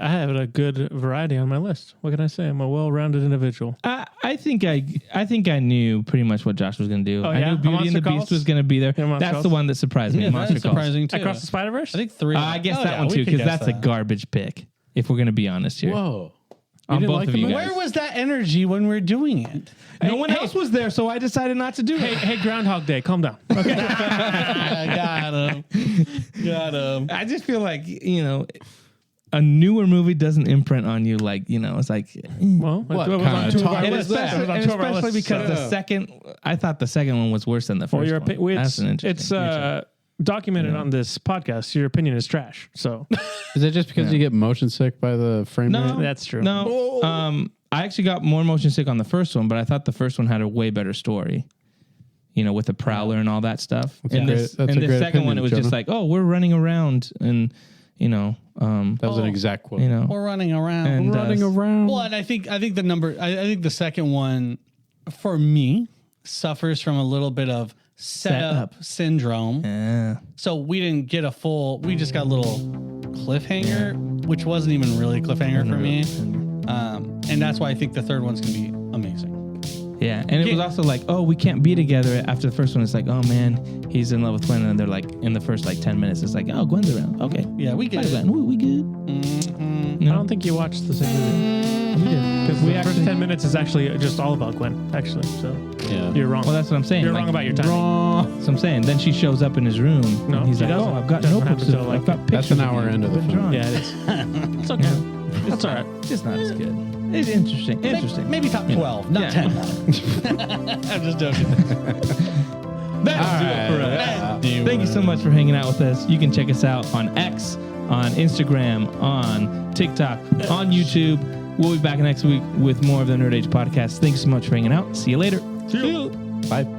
have a good variety on my list. What can I say? I'm a well-rounded individual. I think I knew pretty much what Josh was going to do. Oh, I knew Beauty and the Beast was going to be there. That's the one that surprised me. Yeah, that's surprising too. Across the Spider-Verse? I think 3. I guess that one too, because that's a garbage pick. If we're going to be honest here. Whoa. On both of you guys. Where was that energy when we were doing it? No one else was there, so I decided not to do it. Hey, Groundhog Day, calm down. Okay. Got him. I just feel like, a newer movie doesn't imprint on you it's like... Well, What it was kind on of two of talk our And lists. especially, It was on two of our lists, because I thought the second one was worse than the first one. That's an interesting. It's documented on this podcast. Your opinion is trash. So Is it just because you get motion sick by the frame rate? that's true. No, I actually got more motion sick on the first one, but I thought the first one had a way better story. With the Prowler and all that stuff. That's a the great second one, opinion, it was Jonah. just like, oh, we're running around, and That was an exact quote. We're running around. And, Running around. Well, and I think the second one for me suffers from a little bit of setup syndrome. So we didn't get we just got a little cliffhanger, which wasn't even really a cliffhanger for me. And that's why I think the third one's going to be amazing. Yeah, and it was also like, oh, we can't be together. After the first one, it's like, oh man, he's in love with Gwen, and they're like, in the first 10 minutes, it's like, oh, Gwen's around. Okay, Yeah, we get bye, it. Gwen. We good. I don't think you watched the same movie. We did. Because the first 10 minutes is actually just all about Gwen, actually. So you're wrong. Well, that's what I'm saying. You're wrong about your timing. Wrong. That's what I'm saying. Then she shows up in his room. No, and he's she like, doesn't. oh, I've got Doesn't notebooks. happen until, I've got pictures. That's an hour of you. into the I've been film. drawing. Yeah, it is. It's okay. That's all right. Just not as good. It's interesting. Interesting. Maybe top 12, not 10. I'm just joking. That'll do it for us. Thank you so much for hanging out with us. You can check us out on X, on Instagram, on TikTok, on YouTube. We'll be back next week with more of the Nerd Age podcast. Thanks so much for hanging out. See you later. See you. Bye.